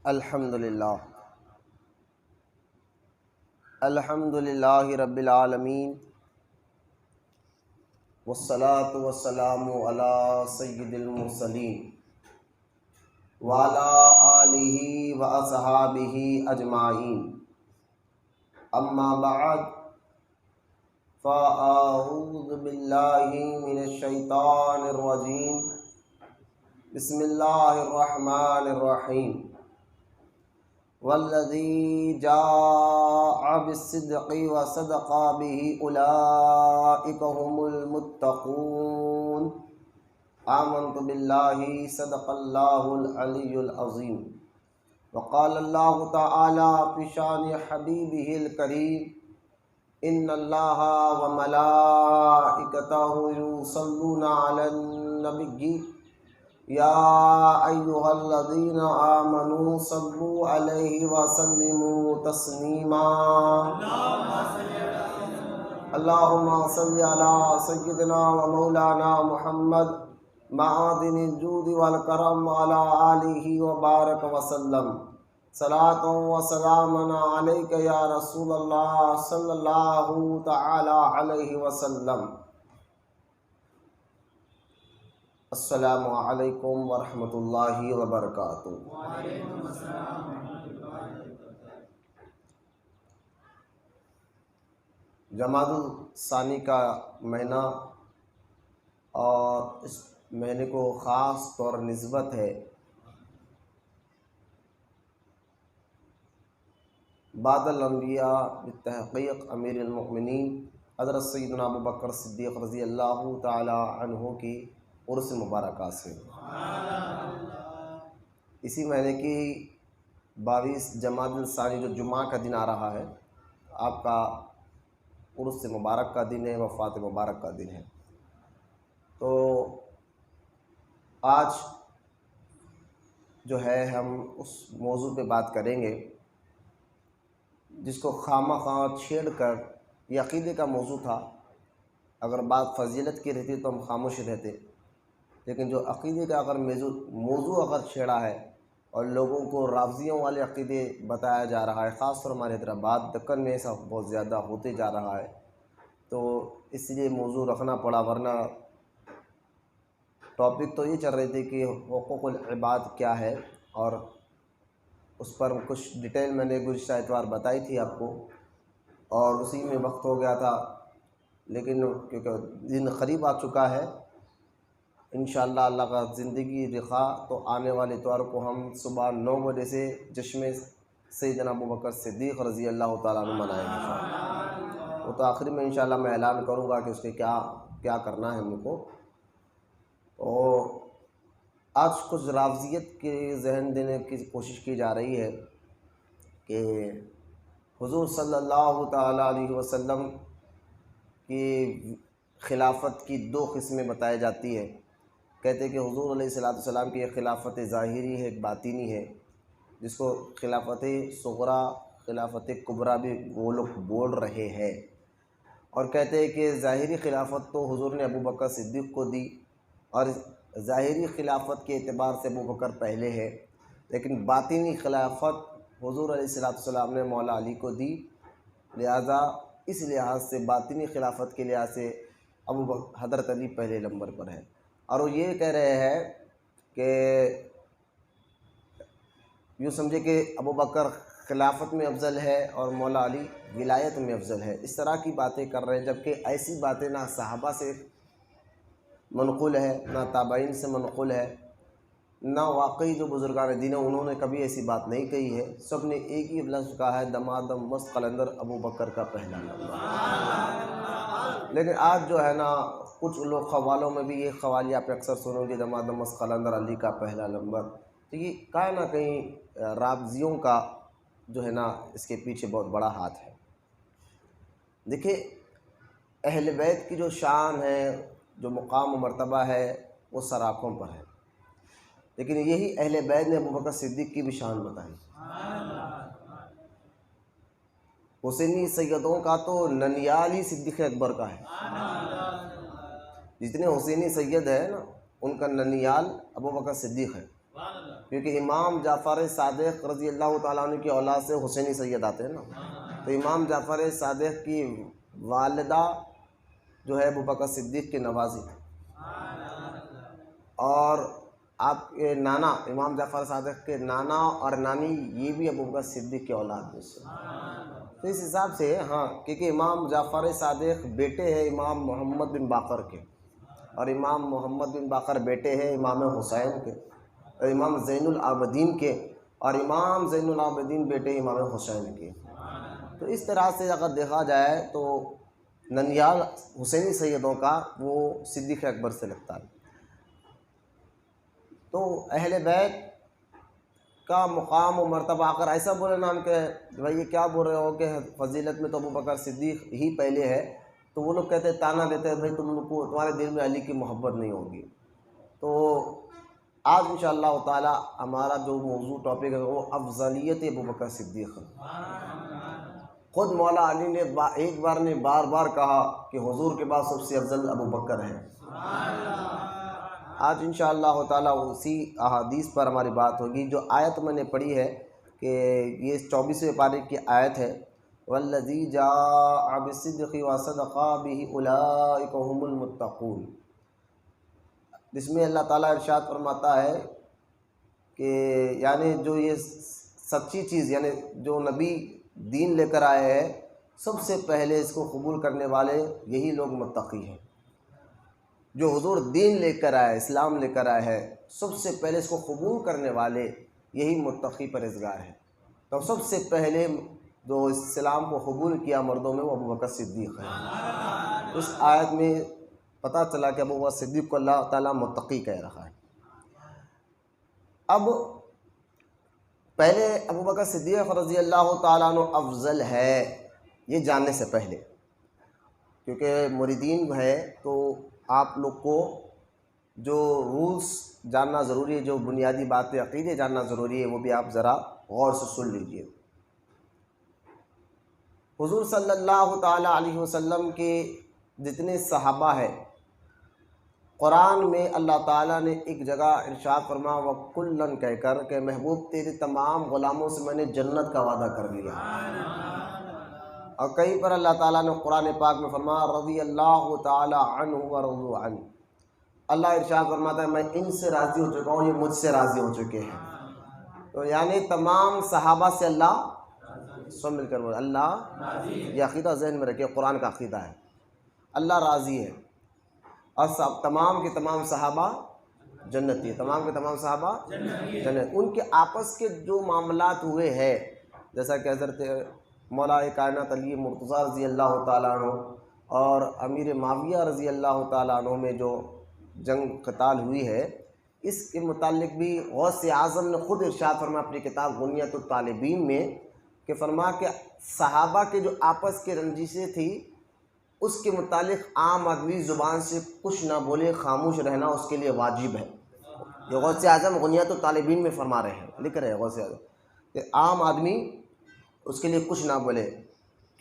الحمد للہ رب العالمین، والصلاة والسلام علی سید المرسلین وعلی آلہ واصحابہ اجمعین، اما بعد فاعوذ باللہ من الشیطان الرجیم، بسم اللہ الرحمن الرحیم، والذی جاء بالصدق وصدق به اولئک هم المتقون، آمنت باللہ صدق اللہ العلی العظیم۔ وقال اللہ تعالی فی شان حبیبہ الکریم، ان اللہ وملائکتہ یصلون علی النبی یا ایہا الذین آمنوا صلوا علیہ وسلموا تسلیما۔ اللہم صل علی سیدنا و مولانا محمد معدن الجود والکرم وعلی آلہ وبارک وسلم، صلاۃ و سلاما علیک یا رسول اللہ صلی اللہ تعالی علیہ وسلم۔ السلام علیکم ورحمۃ اللہ وبرکاتہ۔ جمادی الثانی کا مہینہ، اور اس مہینے کو خاص طور نسبت ہے بعد الانبیاء بالتحقیق امیر المؤمنین حضرت سیدنا ابوبکر صدیق رضی اللہ تعالی عنہ کی عرس مبارکہ سے۔ اسی مہینے کی 22 جمادی الثانی جو جمعہ کا دن آ رہا ہے، آپ کا عرس مبارک کا دن ہے، وفات مبارک کا دن ہے۔ تو آج جو ہے ہم اس موضوع پہ بات کریں گے جس کو خواہ چھیڑ کر، یہ عقیدے کا موضوع تھا، اگر بات فضیلت کی رہتی تو ہم خاموش رہتے، لیکن جو عقیدے کا اگر موضوع اگر چھیڑا ہے اور لوگوں کو رافضیوں والے عقیدے بتایا جا رہا ہے، خاص طور ہمارے حیدرآباد دکن میں ایسا بہت زیادہ ہوتے جا رہا ہے، تو اس لیے موضوع رکھنا پڑا، ورنہ ٹاپک تو یہ چل رہے تھے کہ حقوق العباد کیا ہے، اور اس پر کچھ ڈیٹیل میں نے گزشتہ اتوار بتائی تھی آپ کو، اور اسی میں وقت ہو گیا تھا، لیکن کیونکہ دن قریب آ چکا ہے، انشاءاللہ اللہ کا زندگی رخا تو آنے والے اتوار کو ہم صبح 9 بجے سے جشم سیدنا ابوبکر صدیق رضی اللہ تعالیٰ عنہ منائیں گے انشاءاللہ۔ وہ تو آخری میں انشاءاللہ میں اعلان کروں گا کہ اس کے کیا کرنا ہے ہم کو۔ اور آج کچھ رافضیت کے ذہن دینے کی کوشش کی جا رہی ہے کہ حضور صلی اللہ تعالیٰ علیہ وسلم کی خلافت کی 2 قسمیں بتائی جاتی ہے۔ کہتے ہیں کہ حضور علیہ السلام کی ایک خلافت ظاہری ہے، ایک باطنی ہے، جس کو خلافت صغریٰ، خلافت کبریٰ بھی وہ لوگ بول رہے ہیں، اور کہتے ہیں کہ ظاہری خلافت تو حضور نے ابوبکر صدیق کو دی، اور ظاہری خلافت کے اعتبار سے ابوبکر پہلے ہے، لیکن باطنی خلافت حضور علیہ السلام نے مولا علی کو دی، لہذا اس لحاظ سے باطنی خلافت کے لحاظ سے حضرت علی پہلے نمبر پر ہے۔ اور وہ یہ کہہ رہے ہیں کہ یوں سمجھے کہ ابوبکر خلافت میں افضل ہے اور مولا علی ولایت میں افضل ہے، اس طرح کی باتیں کر رہے ہیں، جبکہ ایسی باتیں نہ صحابہ سے منقول ہے، نہ تابعین سے منقول ہے، نہ واقعی جو بزرگان دین ہیں انہوں نے کبھی ایسی بات نہیں کہی ہے۔ سب نے ایک ہی لفظ کہا ہے، دمادم مست قلندر ابوبکر کا پہلا نمبر۔ لیکن آج جو ہے نا کچھ لوگ قوالوں میں بھی یہ قوالی آپ اکثر سنو گے، دمادم مست قلندر علی کا پہلا نمبر، تو یہ کہیں نہ کہیں رافضیوں کا جو ہے نا اس کے پیچھے بہت بڑا ہاتھ ہے۔ دیکھیں، اہل بیت کی جو شان ہے، جو مقام و مرتبہ ہے، وہ سراخوں پر ہے، لیکن یہی اہل بیت نے ابوبکر صدیق کی بھی شان بتائی۔ حسینی سیدوں کا تو ننیال ہی صدیق اکبر کا ہے، جتنے حسینی سید ہیں نا ان کا ننیال ابوبکر صدیق ہے، کیونکہ امام جعفر صادق رضی اللہ تعالیٰ عنہ کی اولاد سے حسینی سید آتے ہیں نا، تو امام جعفر صادق کی والدہ جو ہے ابو بکر صدیق کی نوازی تھی، اور آپ کے نانا امام جعفر صادق کے نانا اور نانی یہ بھی ابو بکر صدیق کی اولاد میں سے، تو اس حساب سے ہاں، کیونکہ امام جعفر صادق بیٹے ہیں امام محمد بن باقر کے، اور امام محمد بن باقر بیٹے ہیں امام حسین کے، اور امام زین العابدین کے، اور امام زین العابدین بیٹے امام حسین کے۔ تو اس طرح سے اگر دیکھا جائے تو ننیال حسینی سیدوں کا وہ صدیق اکبر سے لگتا ہے۔ تو اہل بیت کا مقام و مرتبہ اگر ایسا بولے نا ہم کہ بھائی یہ کیا بول رہے ہو کہ فضیلت میں تو ابو بکر صدیق ہی پہلے ہے، تو وہ لوگ کہتے ہیں، تانا دیتے ہیں، بھائی تمہارے دل میں علی کی محبت نہیں ہوگی۔ تو آج انشاءاللہ تعالی ہمارا جو موضوع ٹاپک ہے وہ افضلیت ابو بکر صدیق ہے۔ خود مولا علی نے ایک بار نے بار بار کہا کہ حضور کے بعد سب سے افضل ابو بکر ہے۔ آج انشاءاللہ تعالی اسی احادیث پر ہماری بات ہوگی۔ جو آیت میں نے پڑھی ہے کہ یہ 24ویں پارے کی آیت ہے، والذی جاء بالصدق وصدق بہ اولئک هم المتقون، جس میں اللہ تعالیٰ ارشاد فرماتا ہے کہ یعنی جو یہ سچی چیز یعنی جو نبی دین لے کر آئے ہیں، سب سے پہلے اس کو قبول کرنے والے یہی لوگ متقی ہیں۔ جو حضور دین لے کر آئے، اسلام لے کر آئے ہیں، سب سے پہلے اس کو قبول کرنے والے یہی متقی پرہیزگار ہیں۔ تو سب سے پہلے جو اسلام کو قبول کیا مردوں میں وہ ابو بکر صدیق ہے۔ اس آیت میں پتہ چلا کہ ابو بکر صدیق کو اللہ تعالیٰ متقی کہہ رہا ہے۔ اب پہلے ابو بکر صدیق رضی اللہ تعالیٰ عنہ افضل ہے یہ جاننے سے پہلے، کیونکہ مریدین ہے تو آپ لوگ کو جو رولز جاننا ضروری ہے، جو بنیادی باتیں عقیدے جاننا ضروری ہے، وہ بھی آپ ذرا غور سے سن لیجئے۔ حضور صلی اللہ تعالیٰ علیہ وسلم کے جتنے صحابہ ہیں، قرآن میں اللہ تعالیٰ نے ایک جگہ ارشاد فرما وَكُلًّا کہہ کر کہ محبوب تیرے تمام غلاموں سے میں نے جنت کا وعدہ کر لیا، اور کہیں پر اللہ تعالیٰ نے قرآن پاک میں فرما رضی اللہ تعالیٰ عنہ ورضوا عنہ، اللہ ارشاد فرماتا ہے میں ان سے راضی ہو چکا ہوں، یہ مجھ سے راضی ہو چکے ہیں۔ تو یعنی تمام صحابہ سے اللہ سب مل کر بولے اللہ، یہ عقیدہ ذہن میں رکھے، قرآن کا عقیدہ ہے، اللہ راضی ہے، اور تمام کے تمام صحابہ جنتی ہے، تمام کے تمام صحابہ جنت۔ ان کے آپس کے جو معاملات ہوئے ہیں، جیسا کہ حضرت مولا کائنات علی مرتضیٰ رضی اللہ تعالیٰ عنہ اور امیر معاویہ رضی اللہ تعالیٰ عنہ میں جو جنگ قتال ہوئی ہے، اس کے متعلق بھی غوث اعظم نے خود ارشاد فرما اپنی کتاب غنیۃ الطالبین میں کہ فرما کہ صحابہ کے جو آپس کے رنجشیں تھی اس کے متعلق عام آدمی زبان سے کچھ نہ بولے، خاموش رہنا اس کے لیے واجب ہے۔ یہ غوث اعظم غنیۃ الطالبین میں فرما رہے ہیں، لکھ رہے ہیں غوث اعظم کہ عام آدمی اس کے لیے کچھ نہ بولے،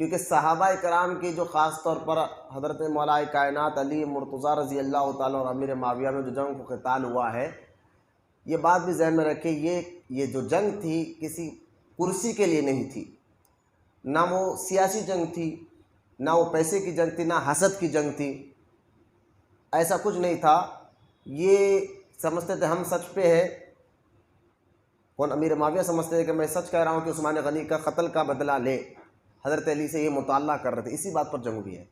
کیونکہ صحابہ کرام کی جو خاص طور پر حضرت مولا کائنات علی مرتضیٰ رضی اللہ تعالیٰ اور امیر معاویہ میں جو جنگ کو قتال ہوا ہے، یہ بات بھی ذہن میں رکھے، یہ جو جنگ تھی کسی کرسی کے لیے نہیں تھی، نہ وہ سیاسی جنگ تھی، نہ وہ پیسے کی جنگ تھی، نہ حسد کی جنگ تھی، ایسا کچھ نہیں تھا۔ یہ سمجھتے تھے ہم سچ پہ ہے، کون امیر معاویہ سمجھتے تھے کہ میں سچ کہہ رہا ہوں کہ عثمان غنی کا قتل کا بدلہ لے، حضرت علی سے یہ مطالعہ کر رہے تھے، اسی بات پر جنگ ہوئی ہے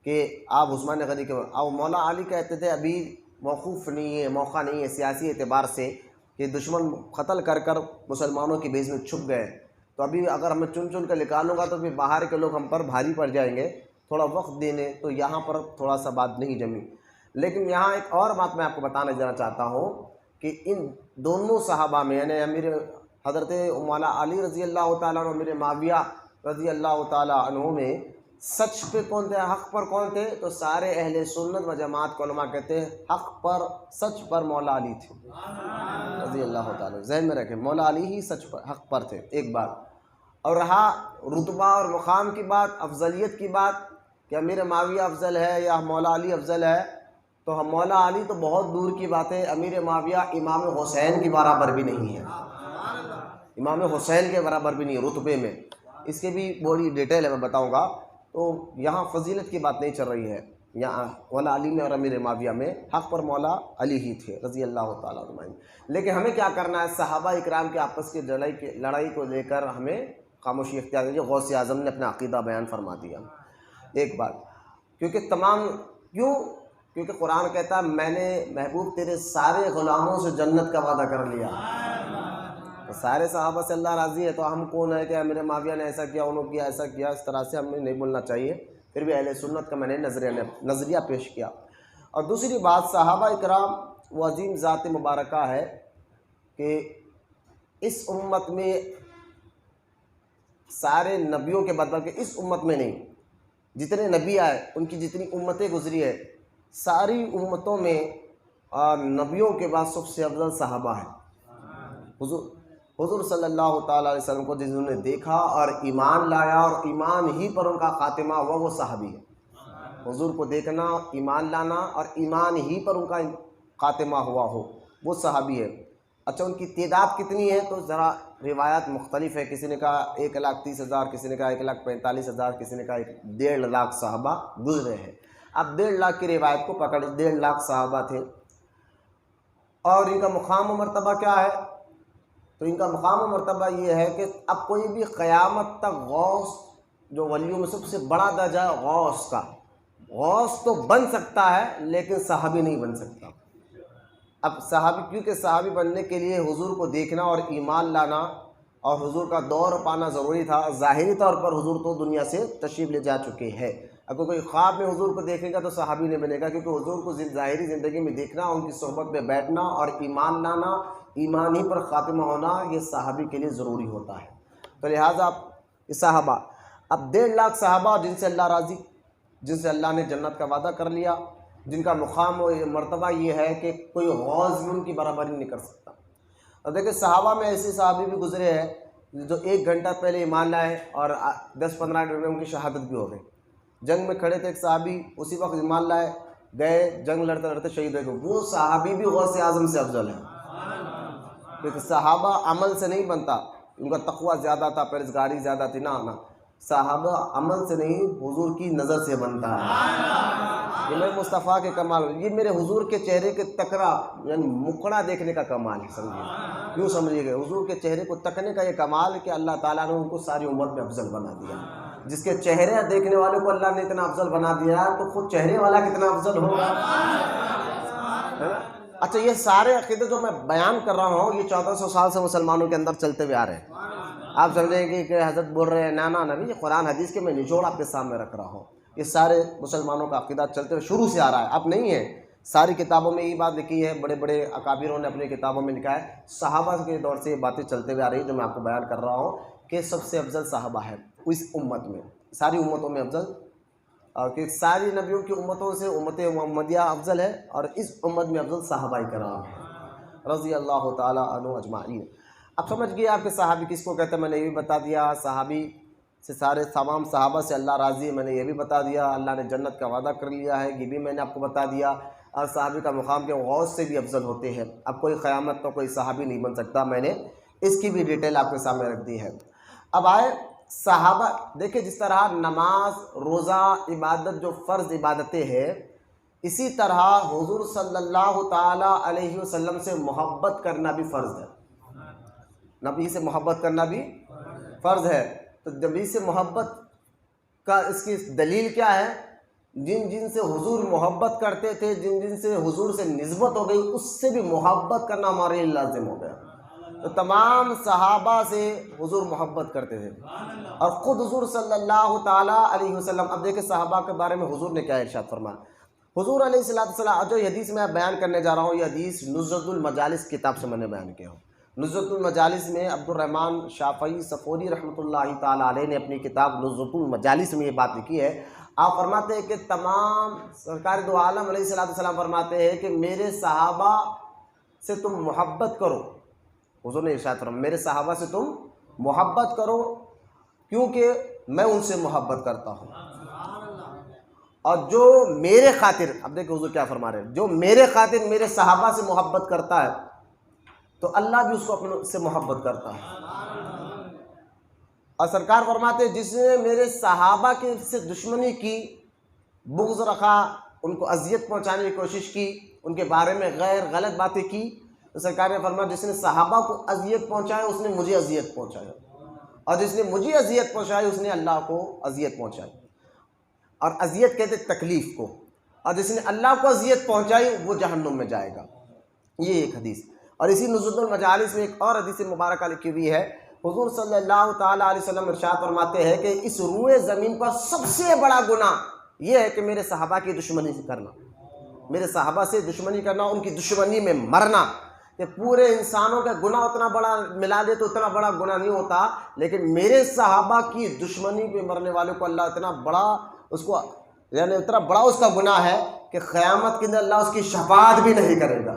کہ آپ عثمان غنی کے، اور مولا علی کہتے تھے ابھی موقوف نہیں ہے، موقع نہیں ہے سیاسی اعتبار سے کہ دشمن قتل کر کر مسلمانوں کی بیس میں چھپ گئے، تو ابھی اگر ہمیں چن چن کر نکالوں گا تو پھر باہر کے لوگ ہم پر بھاری پڑ جائیں گے، تھوڑا وقت دینے، تو یہاں پر تھوڑا سا بات نہیں جمی۔ لیکن یہاں ایک اور بات میں آپ کو بتانا جانا چاہتا ہوں کہ ان دونوں صحابہ میں یعنی امیر حضرت مولا علی رضی اللہ تعالیٰ عنہ، امیر معاویہ رضی اللہ تعالیٰ عنہ میں سچ پہ کون تھے، حق پر کون تھے؟ تو سارے اہل سنت و جماعت کے علماء کہتے ہیں حق پر، سچ پر مولا علی تھے رضی اللہ تعالیٰ۔ ذہن میں رکھیں مولا علی ہی سچ پر، حق پر تھے، ایک بات۔ اور رہا رتبہ اور مقام کی بات، افضلیت کی بات کہ امیر معاویہ افضل ہے یا مولا علی افضل ہے، تو ہم مولا علی تو بہت دور کی بات ہے، امیر معاویہ امام حسین کی برابر بھی نہیں ہے، امام حسین کے برابر بھی نہیں ہے رتبے میں، اس کے بھی بڑی ڈیٹیل ہے میں بتاؤں گا۔ تو یہاں فضیلت کی بات نہیں چل رہی ہے، یہاں مولا علی میں اور امیر معاویہ میں حق پر مولا علی ہی تھے رضی اللہ تعالیٰ عنہ۔ لیکن ہمیں کیا کرنا ہے، صحابہ اکرام کے آپس کی لڑائی کو لے کر ہمیں خاموشی اختیار کرنی ہے۔ غوث اعظم نے اپنا عقیدہ بیان فرما دیا ایک بات، کیونکہ قرآن کہتا ہے میں نے محبوب تیرے سارے غلاموں سے جنت کا وعدہ کر لیا، تو سارے صحابہ سے اللہ راضی ہے، تو ہم کون ہے کہ امیر معاویہ نے ایسا کیا، انہوں کیا ایسا کیا، اس طرح سے ہمیں نہیں بولنا چاہیے۔ پھر بھی اہل سنت کا میں نے نظریہ پیش کیا۔ اور دوسری بات، صحابہ اکرام وہ عظیم ذات مبارکہ ہے کہ اس امت میں سارے نبیوں کے بعد، بلکہ اس امت میں نہیں، جتنے نبی آئے ان کی جتنی امتیں گزری ہے، ساری امتوں میں نبیوں کے بعد سب سے افضل صحابہ ہیں۔ حضور صلی اللہ تعالیٰ علیہ وسلم کو جنہوں نے دیکھا اور ایمان لایا اور ایمان ہی پر ان کا خاتمہ ہوا، وہ صحابی ہے۔ حضور کو دیکھنا، ایمان لانا اور ایمان ہی پر ان کا خاتمہ ہوا ہو، وہ صحابی ہے۔ اچھا، ان کی تعداد کتنی ہے تو ذرا روایات مختلف ہے، کسی نے کہا 1,30,000، کسی نے کہا 1,45,000، کسی نے کہا 1.5 لاکھ صحابہ گزرے ہیں۔ اب 1.5 لاکھ کی روایت کو پکڑ، 1.5 لاکھ صحابہ تھے۔ اور ان کا مقام و مرتبہ کیا ہے؟ تو ان کا مقام و مرتبہ یہ ہے کہ اب کوئی بھی قیامت تک غوث، جو ولیوں میں سب سے بڑا درجہ ہے غوث کا، غوث تو بن سکتا ہے لیکن صحابی نہیں بن سکتا۔ اب صحابی، کیونکہ صحابی بننے کے لیے حضور کو دیکھنا اور ایمان لانا اور حضور کا دور پانا ضروری تھا۔ ظاہری طور پر حضور تو دنیا سے تشریف لے جا چکے ہیں، اگر کوئی خواب میں حضور کو دیکھے گا تو صحابی نہیں بنے گا، کیونکہ حضور کو ظاہری زندگی میں دیکھنا، ان کی صحبت میں بیٹھنا اور ایمان لانا، ایمان ہی پر خاتمہ ہونا، یہ صحابی کے لیے ضروری ہوتا ہے۔ تو لہٰذا یہ صحابہ، اب 1.5 لاکھ صحابہ جن سے اللہ راضی، جن سے اللہ نے جنت کا وعدہ کر لیا، جن کا مقام و مرتبہ یہ ہے کہ کوئی غوث بھی ان کی برابری نہیں کر سکتا۔ اور دیکھیں صحابہ میں ایسے صحابی بھی گزرے ہیں جو 1 گھنٹہ پہلے ایمان لائے اور 10-15 منٹ میں ان کی شہادت بھی ہو گئی۔ جنگ میں کھڑے تھے ایک صحابی، اسی وقت ایمان لائے، گئے جنگ لڑتے لڑتے شہید ہو گئے، وہ صحابی بھی غوث اعظم سے افضل ہے۔ کیونکہ صحابہ عمل سے نہیں بنتا، ان کا تقویٰ زیادہ تھا، پرہیزگاری زیادہ تھی، نہ صحابہ عمل سے نہیں، حضور کی نظر سے بنتا ہے۔ یہ میرے مصطفیٰ کے کمال، یہ میرے حضور کے چہرے کے تکرا یعنی مکڑا دیکھنے کا کمال ہے، سمجھیے، یوں سمجھیے گا حضور کے چہرے کو تکنے کا یہ کمال ہے کہ اللہ تعالیٰ نے ان کو ساری امت میں افضل بنا دیا۔ جس کے چہرے دیکھنے والے کو اللہ نے اتنا افضل بنا دیا تو خود چہرے والا کتنا افضل ہوگا۔ اچھا، یہ سارے عقیدے جو میں بیان کر رہا ہوں یہ 1400 سال سے مسلمانوں کے اندر چلتے ہوئے آ رہے ہیں۔ آپ سمجھیں گے کہ حضرت بول رہے ہیں، نانا نبی، یہ قرآن حدیث کے میں نچوڑ آپ کے سامنے رکھ رہا ہوں۔ یہ سارے مسلمانوں کا عقیدہ چلتے ہوئے شروع سے آ رہا ہے، اب نہیں ہے، ساری کتابوں میں یہ بات لکھی ہے، بڑے بڑے اکابروں نے اپنی کتابوں میں لکھا ہے، صحابہ کے دور سے یہ باتیں چلتے ہوئے آ رہی ہیں جو میں آپ کو بیان کر رہا ہوں کہ سب سے افضل صحابہ ہے اس امت میں، ساری امتوں میں افضل، کہ ساری نبیوں کی امتوں سے امت محمدیہ افضل ہے اور اس امت میں افضل صحابہ کرام ہیں رضی اللہ تعالیٰ عنہ اجمعین۔ اب سمجھ گئے آپ کہ صحابی کس کو کہتے ہیں، میں نے یہ بھی بتا دیا، صحابی سے سارے تمام صحابہ سے اللہ راضی ہے، میں نے یہ بھی بتا دیا، اللہ نے جنت کا وعدہ کر لیا ہے، یہ بھی میں نے آپ کو بتا دیا، اور صحابی کا مقام کے غوث سے بھی افضل ہوتے ہیں۔ اب کوئی قیامت تو کوئی صحابی نہیں بن سکتا، میں نے اس کی بھی ڈیٹیل آپ کے سامنے رکھ دی ہے۔ اب آئے صحابہ، دیکھیں جس طرح نماز، روزہ، عبادت جو فرض عبادتیں ہیں، اسی طرح حضور صلی اللہ تعالیٰ علیہ وسلم سے محبت کرنا بھی فرض ہے، نبی سے محبت کرنا بھی فرض ہے۔ تو نبی سے محبت کا اس کی دلیل کیا ہے؟ جن جن سے حضور محبت کرتے تھے، جن جن سے حضور سے نسبت ہو گئی، اس سے بھی محبت کرنا ہمارے لیے لازم ہو گیا۔ تو تمام صحابہ سے حضور محبت کرتے تھے اور خود حضور صلی اللہ تعالیٰ علیہ وسلم، اب دیکھیں صحابہ کے بارے میں حضور نے کیا ارشاد فرمایا۔ حضور علیہ السلام، جو حدیث میں بیان کرنے جا رہا ہوں، یہ حدیث نزہۃ المجالس کتاب سے میں نے بیان کیا ہوں۔ نزہۃ المجالس میں عبد الرحمن شافعی صفوری رحمۃ اللہ تعالیٰ علیہ نے اپنی کتاب نزہۃ المجالس میں یہ بات لکھی ہے۔ آپ فرماتے ہیں کہ تمام سرکار دو عالم علیہ السلام فرماتے ہیں کہ میرے صحابہ سے تم محبت کرو۔ حضور نے ارشاد فرمایا میرے صحابہ سے تم محبت کرو کیونکہ میں ان سے محبت کرتا ہوں، اور جو میرے خاطر، اب دیکھیں حضور کیا فرما رہے ہیں، جو میرے خاطر میرے صحابہ سے محبت کرتا ہے تو اللہ بھی اس کو اپنے سے محبت کرتا ہے۔ اور سرکار فرماتے ہیں جس نے میرے صحابہ کے سے دشمنی کی، بغض رکھا، ان کو اذیت پہنچانے کی کوشش کی، ان کے بارے میں غیر غلط باتیں کی، تو سرکار نے فرمایا جس نے صحابہ کو اذیت پہنچایا اس نے مجھے اذیت پہنچایا، اور جس نے مجھے اذیت پہنچائی اس نے اللہ کو اذیت پہنچائی۔ اور اذیت کہتے تکلیف کو، اور جس نے اللہ کو اذیت پہنچائی وہ جہنم میں جائے گا۔ یہ ایک حدیث۔ اور اسی نزول المجالس میں ایک اور حدیث مبارکہ لکھی ہوئی ہے، حضور صلی اللہ تعالیٰ علیہ وسلم ارشاد فرماتے ہیں کہ اس روئے زمین پر سب سے بڑا گناہ یہ ہے کہ میرے صحابہ کی دشمنی کرنا، میرے صحابہ سے دشمنی کرنا، ان کی دشمنی میں مرنا۔ کہ پورے انسانوں کا گناہ اتنا بڑا ملا دے تو اتنا بڑا گناہ نہیں ہوتا، لیکن میرے صحابہ کی دشمنی پہ مرنے والے کو اللہ اتنا بڑا اس کو، یعنی اتنا بڑا اس کا گناہ ہے کہ قیامت کے دن اللہ اس کی شفاعت بھی نہیں کرے گا۔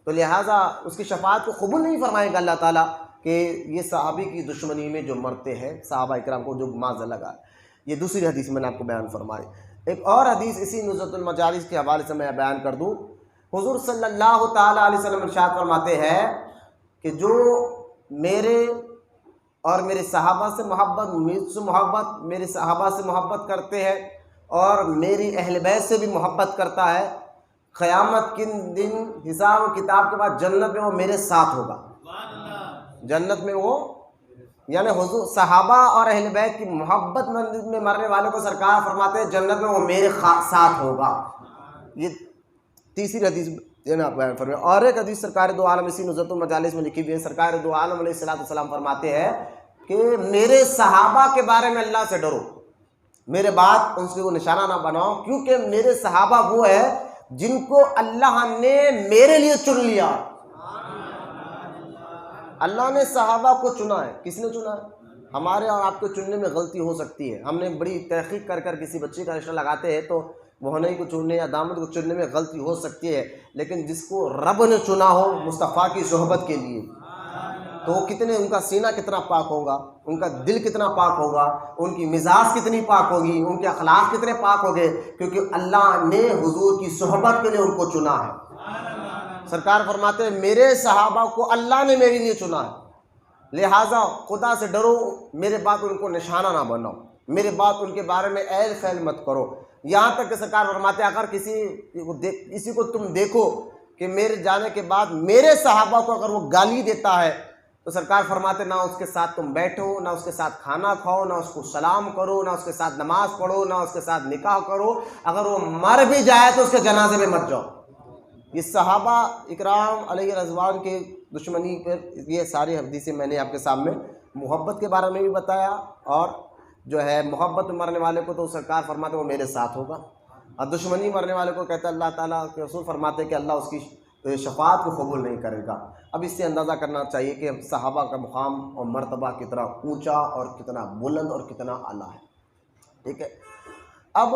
تو لہٰذا اس کی شفاعت کو قبول نہیں فرمائے گا اللہ تعالیٰ کہ یہ صحابی کی دشمنی میں جو مرتے ہیں، صحابہ اکرام کو جو معاذ لگا۔ یہ دوسری حدیث میں نے آپ کو بیان فرمائی۔ ایک اور حدیث اسی نزول المجالس کے حوالے سے میں بیان کر دوں، حضور صلی اللہ تعالیٰ علیہ وسلم ارشاد فرماتے ہیں کہ جو میرے اور میرے صحابہ سے محبت، مجھ سے محبت، میرے صحابہ سے محبت کرتے ہیں اور میری اہل بیت سے بھی محبت کرتا ہے، قیامت کے دن حساب و کتاب کے بعد جنت میں وہ میرے ساتھ ہوگا۔ جنت میں وہ، یعنی حضور صحابہ اور اہل بیت کی محبت میں مرنے والے کو سرکار فرماتے ہیں جنت میں وہ میرے ساتھ ہوگا۔ یہ تیسری حدیث جناب بیان فرمائے۔ اور ایک حدیث سرکار دو عالم اسی نزول المجالس میں لکھی ہوئی ہے، سرکار دو عالم علیہ السلام فرماتے ہیں کہ میرے صحابہ کے بارے میں اللہ سے ڈرو، میرے بعد ان سے وہ نشانہ نہ بناؤ، کیونکہ میرے صحابہ وہ ہے جن کو اللہ نے میرے لیے چن لیا۔ اللہ نے صحابہ کو چنا ہے۔ کس نے چنا ہے؟ ہمارے اور آپ کو چننے میں غلطی ہو سکتی ہے، ہم نے بڑی تحقیق کر کر کسی بچے کا رشتہ لگاتے ہیں تو بہنوئی کو چننے یا داماد کو چننے میں غلطی ہو سکتی ہے، لیکن جس کو رب نے چنا ہو مصطفیٰ کی صحبت کے لیے تو کتنے، ان کا سینہ کتنا پاک ہوگا، ان کا دل کتنا پاک ہوگا، ان کی مزاج کتنی پاک ہوگی، ان کے اخلاق کتنے پاک ہوگے، کیونکہ اللہ نے حضور کی صحبت کے لیے ان کو چنا ہے۔ سرکار فرماتے ہیں میرے صحابہ کو اللہ نے میرے لیے چنا ہے، لہٰذا خدا سے ڈرو، میرے بات ان کو نشانہ نہ بناؤ، میرے بات ان کے بارے میں ایل فیل مت کرو۔ یہاں تک کہ سرکار فرماتے ہیں اگر کسی کو تم دیکھو کہ میرے جانے کے بعد میرے صحابہ کو اگر وہ گالی دیتا ہے تو سرکار فرماتے نہ اس کے ساتھ تم بیٹھو، نہ اس کے ساتھ کھانا کھاؤ، نہ اس کو سلام کرو، نہ اس کے ساتھ نماز پڑھو، نہ اس کے ساتھ نکاح کرو، اگر وہ مر بھی جائے تو اس کے جنازے میں مت جاؤ۔ یہ صحابہ اکرام علیہ رضوان کے دشمنی پر یہ ساری حدیثیں میں نے آپ کے سامنے محبت کے بارے میں بھی بتایا، اور جو ہے محبت میں مرنے والے کو تو سرکار فرماتے وہ میرے ساتھ ہوگا، اور دشمنی مرنے والے کو کہتا ہے اللہ تعالیٰ کے رسول فرماتے کہ اللہ اس کی شفاعت کو قبول نہیں کرے گا۔ اب اس سے اندازہ کرنا چاہیے کہ صحابہ کا مقام اور مرتبہ کتنا اونچا اور کتنا بلند اور کتنا اعلیٰ ہے۔ ٹھیک ہے، اب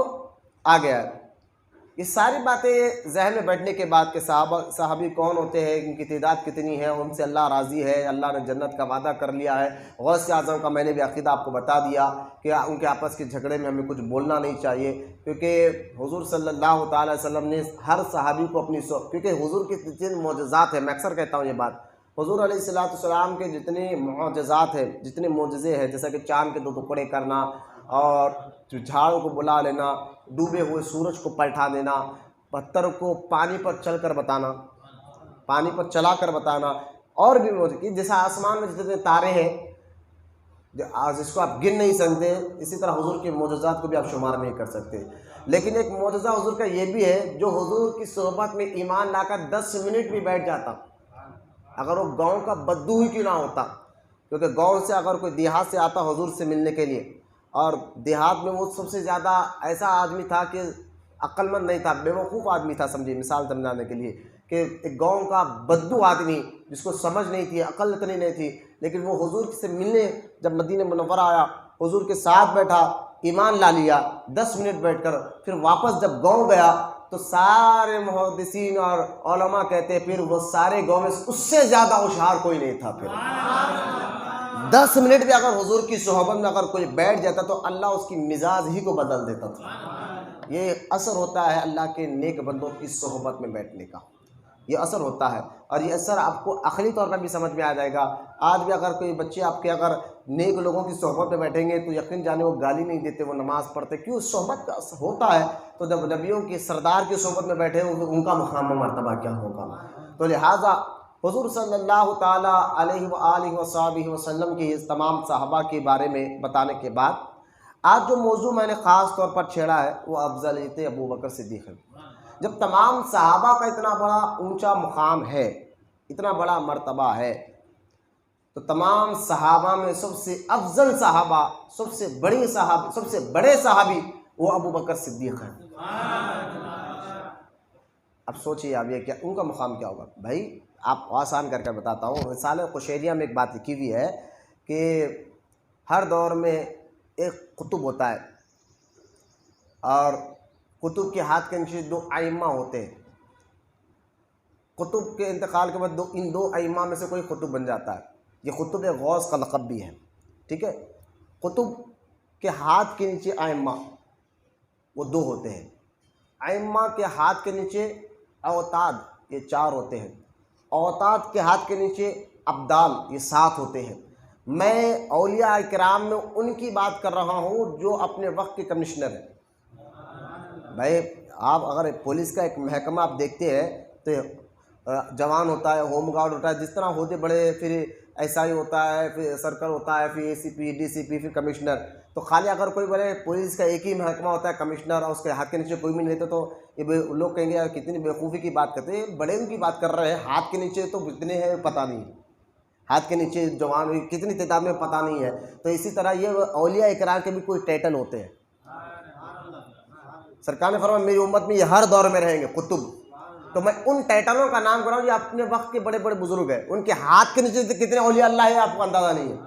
آ گیا یہ ساری باتیں ذہن میں بیٹھنے کے بعد کہ صحابی کون ہوتے ہیں، ان کی تعداد کتنی ہے، ان سے اللہ راضی ہے، اللہ نے جنت کا وعدہ کر لیا ہے۔ غوث اعظم کا میں نے بھی عقیدہ آپ کو بتا دیا کہ ان کے آپس کے جھگڑے میں ہمیں کچھ بولنا نہیں چاہیے، کیونکہ حضور صلی اللہ تعالیٰ علیہ وسلم نے ہر صحابی کو اپنی کیونکہ حضور کی جتنے معجزات ہیں، میں اکثر کہتا ہوں یہ بات، حضور علیہ السلام کے جتنے معجزات ہیں، جتنے معجزے ہیں، جیسا کہ چاند کے 2 ٹکڑے کرنا اور جھاڑوں کو بلا لینا، ڈوبے ہوئے سورج کو پلٹا دینا، پتھر کو پانی پر چل کر بتانا، پانی پر چلا کر بتانا، اور بھی معجزے جیسا آسمان میں جتنے تارے ہیں جس کو آپ گن نہیں سکتے، اسی طرح حضور کے معجزات کو بھی آپ شمار نہیں کر سکتے۔ لیکن ایک معجزہ حضور کا یہ بھی ہے جو حضور کی صحبت میں ایمان لا کر 10 منٹ بھی بیٹھ جاتا، اگر وہ گاؤں کا بدو ہی کیوں نہ ہوتا، کیونکہ گاؤں سے اگر کوئی دیہات سے آتا حضور سے ملنے کے لیے، اور دیہات میں وہ سب سے زیادہ ایسا آدمی تھا کہ عقل مند نہیں تھا، بے وقوف آدمی تھا، سمجھیے مثال سمجھانے کے لیے کہ ایک گاؤں کا بدو آدمی جس کو سمجھ نہیں تھی، عقل اتنی نہیں تھی، لیکن وہ حضور سے ملنے جب مدینہ منورہ آیا، حضور کے ساتھ بیٹھا، ایمان لا لیا 10 منٹ بیٹھ کر، پھر واپس جب گاؤں گیا تو سارے محدثین اور علماء کہتے ہیں پھر وہ سارے گاؤں میں اس سے زیادہ ہوشیار کوئی نہیں تھا۔ پھر 10 منٹ بھی اگر حضور کی صحبت میں اگر کوئی بیٹھ جاتا تو اللہ اس کی مزاج ہی کو بدل دیتا تھا۔ یہ اثر ہوتا ہے اللہ کے نیک بندوں کی صحبت میں بیٹھنے کا، یہ اثر ہوتا ہے، اور یہ اثر آپ کو عقلی طور پر بھی سمجھ میں آ جائے گا۔ آج بھی اگر کوئی بچے آپ کے اگر نیک لوگوں کی صحبت میں بیٹھیں گے تو یقین جانے وہ گالی نہیں دیتے، وہ نماز پڑھتے، کیوں؟ صحبت کا اثر ہوتا ہے۔ تو جب نبیوں کی سردار کی صحبت میں بیٹھے ان کا مقام و مرتبہ کیا ہوگا؟ تو لہٰذا حضور صلی اللہ تعالیٰ علیہ وآلہ وصحبہ وسلم کے اس تمام صحابہ کے بارے میں بتانے کے بعد آج جو موضوع میں نے خاص طور پر چھیڑا ہے وہ افضلیت ابو بکر صدیق ہے۔ جب تمام صحابہ کا اتنا بڑا اونچا مقام ہے، اتنا بڑا مرتبہ ہے، تو تمام صحابہ میں سب سے افضل صحابہ، سب سے بڑے صحابی وہ ابو بکر صدیق ہیں۔ اب سوچئے آپ یہ کیا ان کا مقام کیا ہوگا؟ بھائی آپ آسان کر کے بتاتا ہوں، رسالہ قشیریہ میں ایک بات لکھی ہوئی ہے کہ ہر دور میں ایک قطب ہوتا ہے، اور قطب کے ہاتھ کے نیچے دو ائمہ ہوتے ہیں۔ قطب کے انتقال کے بعد ان دو ائمہ میں سے کوئی قطب بن جاتا ہے۔ یہ قطب غوث کا لقب بھی ہے، ٹھیک ہے؟ قطب کے ہاتھ کے نیچے ائمہ وہ دو ہوتے ہیں، ائمہ کے ہاتھ کے نیچے اوتاد یہ چار ہوتے ہیں، اوتاد کے ہاتھ کے نیچے ابدال یہ 7 ہوتے ہیں۔ میں اولیاء کرام میں ان کی بات کر رہا ہوں جو اپنے وقت کے کمشنر ہیں۔ بھائی آپ اگر پولیس کا ایک محکمہ آپ دیکھتے ہیں تو جوان ہوتا ہے، ہوم گارڈ ہوتا ہے، جس طرح ہوتے بڑے، پھر ایس آئی ہوتا ہے، پھر سرکل ہوتا ہے، پھر اے سی پی، ڈی سی پی، پھر کمشنر۔ تو خالی اگر کوئی بڑے پولیس کا ایک ہی محکمہ ہوتا ہے کمشنر، اور اس کے ہاتھ کے نیچے کوئی بھی نہیں رہتا تو یہ لوگ کہیں گے کتنی بیوقوفی کی بات کرتے ہیں، بڑے ان کی بات کر رہے ہیں، ہاتھ کے نیچے تو کتنے ہیں پتہ نہیں، ہاتھ کے نیچے جوان ہوئی کتنی تعداد میں پتہ نہیں ہے۔ تو اسی طرح یہ اولیاء اکرام کے بھی کوئی ٹائٹل ہوتے ہیں۔ سرکار نے فرمایا میری امت میں یہ ہر دور میں رہیں گے قطب، تو میں ان ٹائٹلوں کا نام کر رہا ہوں یہ اپنے وقت کے بڑے بڑے بزرگ ہیں، ان کے ہاتھ کے نیچے کتنے اولیاء اللہ ہے آپ کو اندازہ نہیں ہے،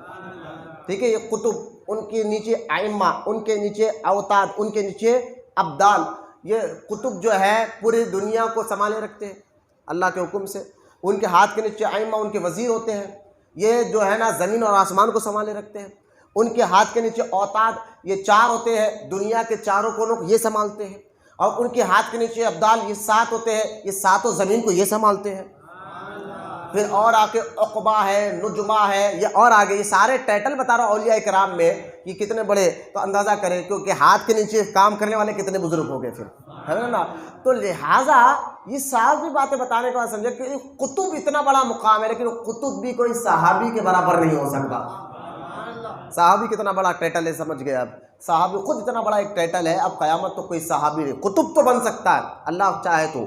ٹھیک ہے؟ یہ قطب، ان کے نیچے ائمہ، ان کے نیچے اوتاد، ان کے نیچے ابدال۔ یہ قطب جو ہے پوری دنیا کو سنبھالے رکھتے ہیں اللہ کے حکم سے، ان کے ہاتھ کے نیچے ائمہ ان کے وزیر ہوتے ہیں، یہ جو ہے نا زمین اور آسمان کو سنبھالے رکھتے ہیں۔ ان کے ہاتھ کے نیچے اوتاد یہ 4 ہوتے ہیں، دنیا کے چاروں کونوں کو یہ سنبھالتے ہیں، اور ان کے ہاتھ کے نیچے ابدال یہ 7 ہوتے ہیں، یہ 7 زمین کو یہ سنبھالتے ہیں۔ پھر اور آگے عقبہ ہے، نجمہ ہے، یہ اور آگے یہ سارے ٹائٹل بتا رہا ہوں اولیاء کرام میں یہ کتنے بڑے، تو اندازہ کریں کیونکہ ہاتھ کے نیچے کام کرنے والے کتنے بزرگ ہو گئے پھر، ہے نا؟ تو لہٰذا یہ ساری باتیں بتانے کے بعد سمجھے کہ قطب اتنا بڑا مقام ہے، لیکن قطب بھی کوئی صحابی کے برابر نہیں ہو سکتا۔ صحابی کتنا بڑا ٹائٹل ہے سمجھ گئے اب، صحابی خود اتنا بڑا ایک ٹائٹل ہے، اب قیامت تو کوئی صحابی نہیں، قطب تو بن سکتا ہے اللہ چاہے تو،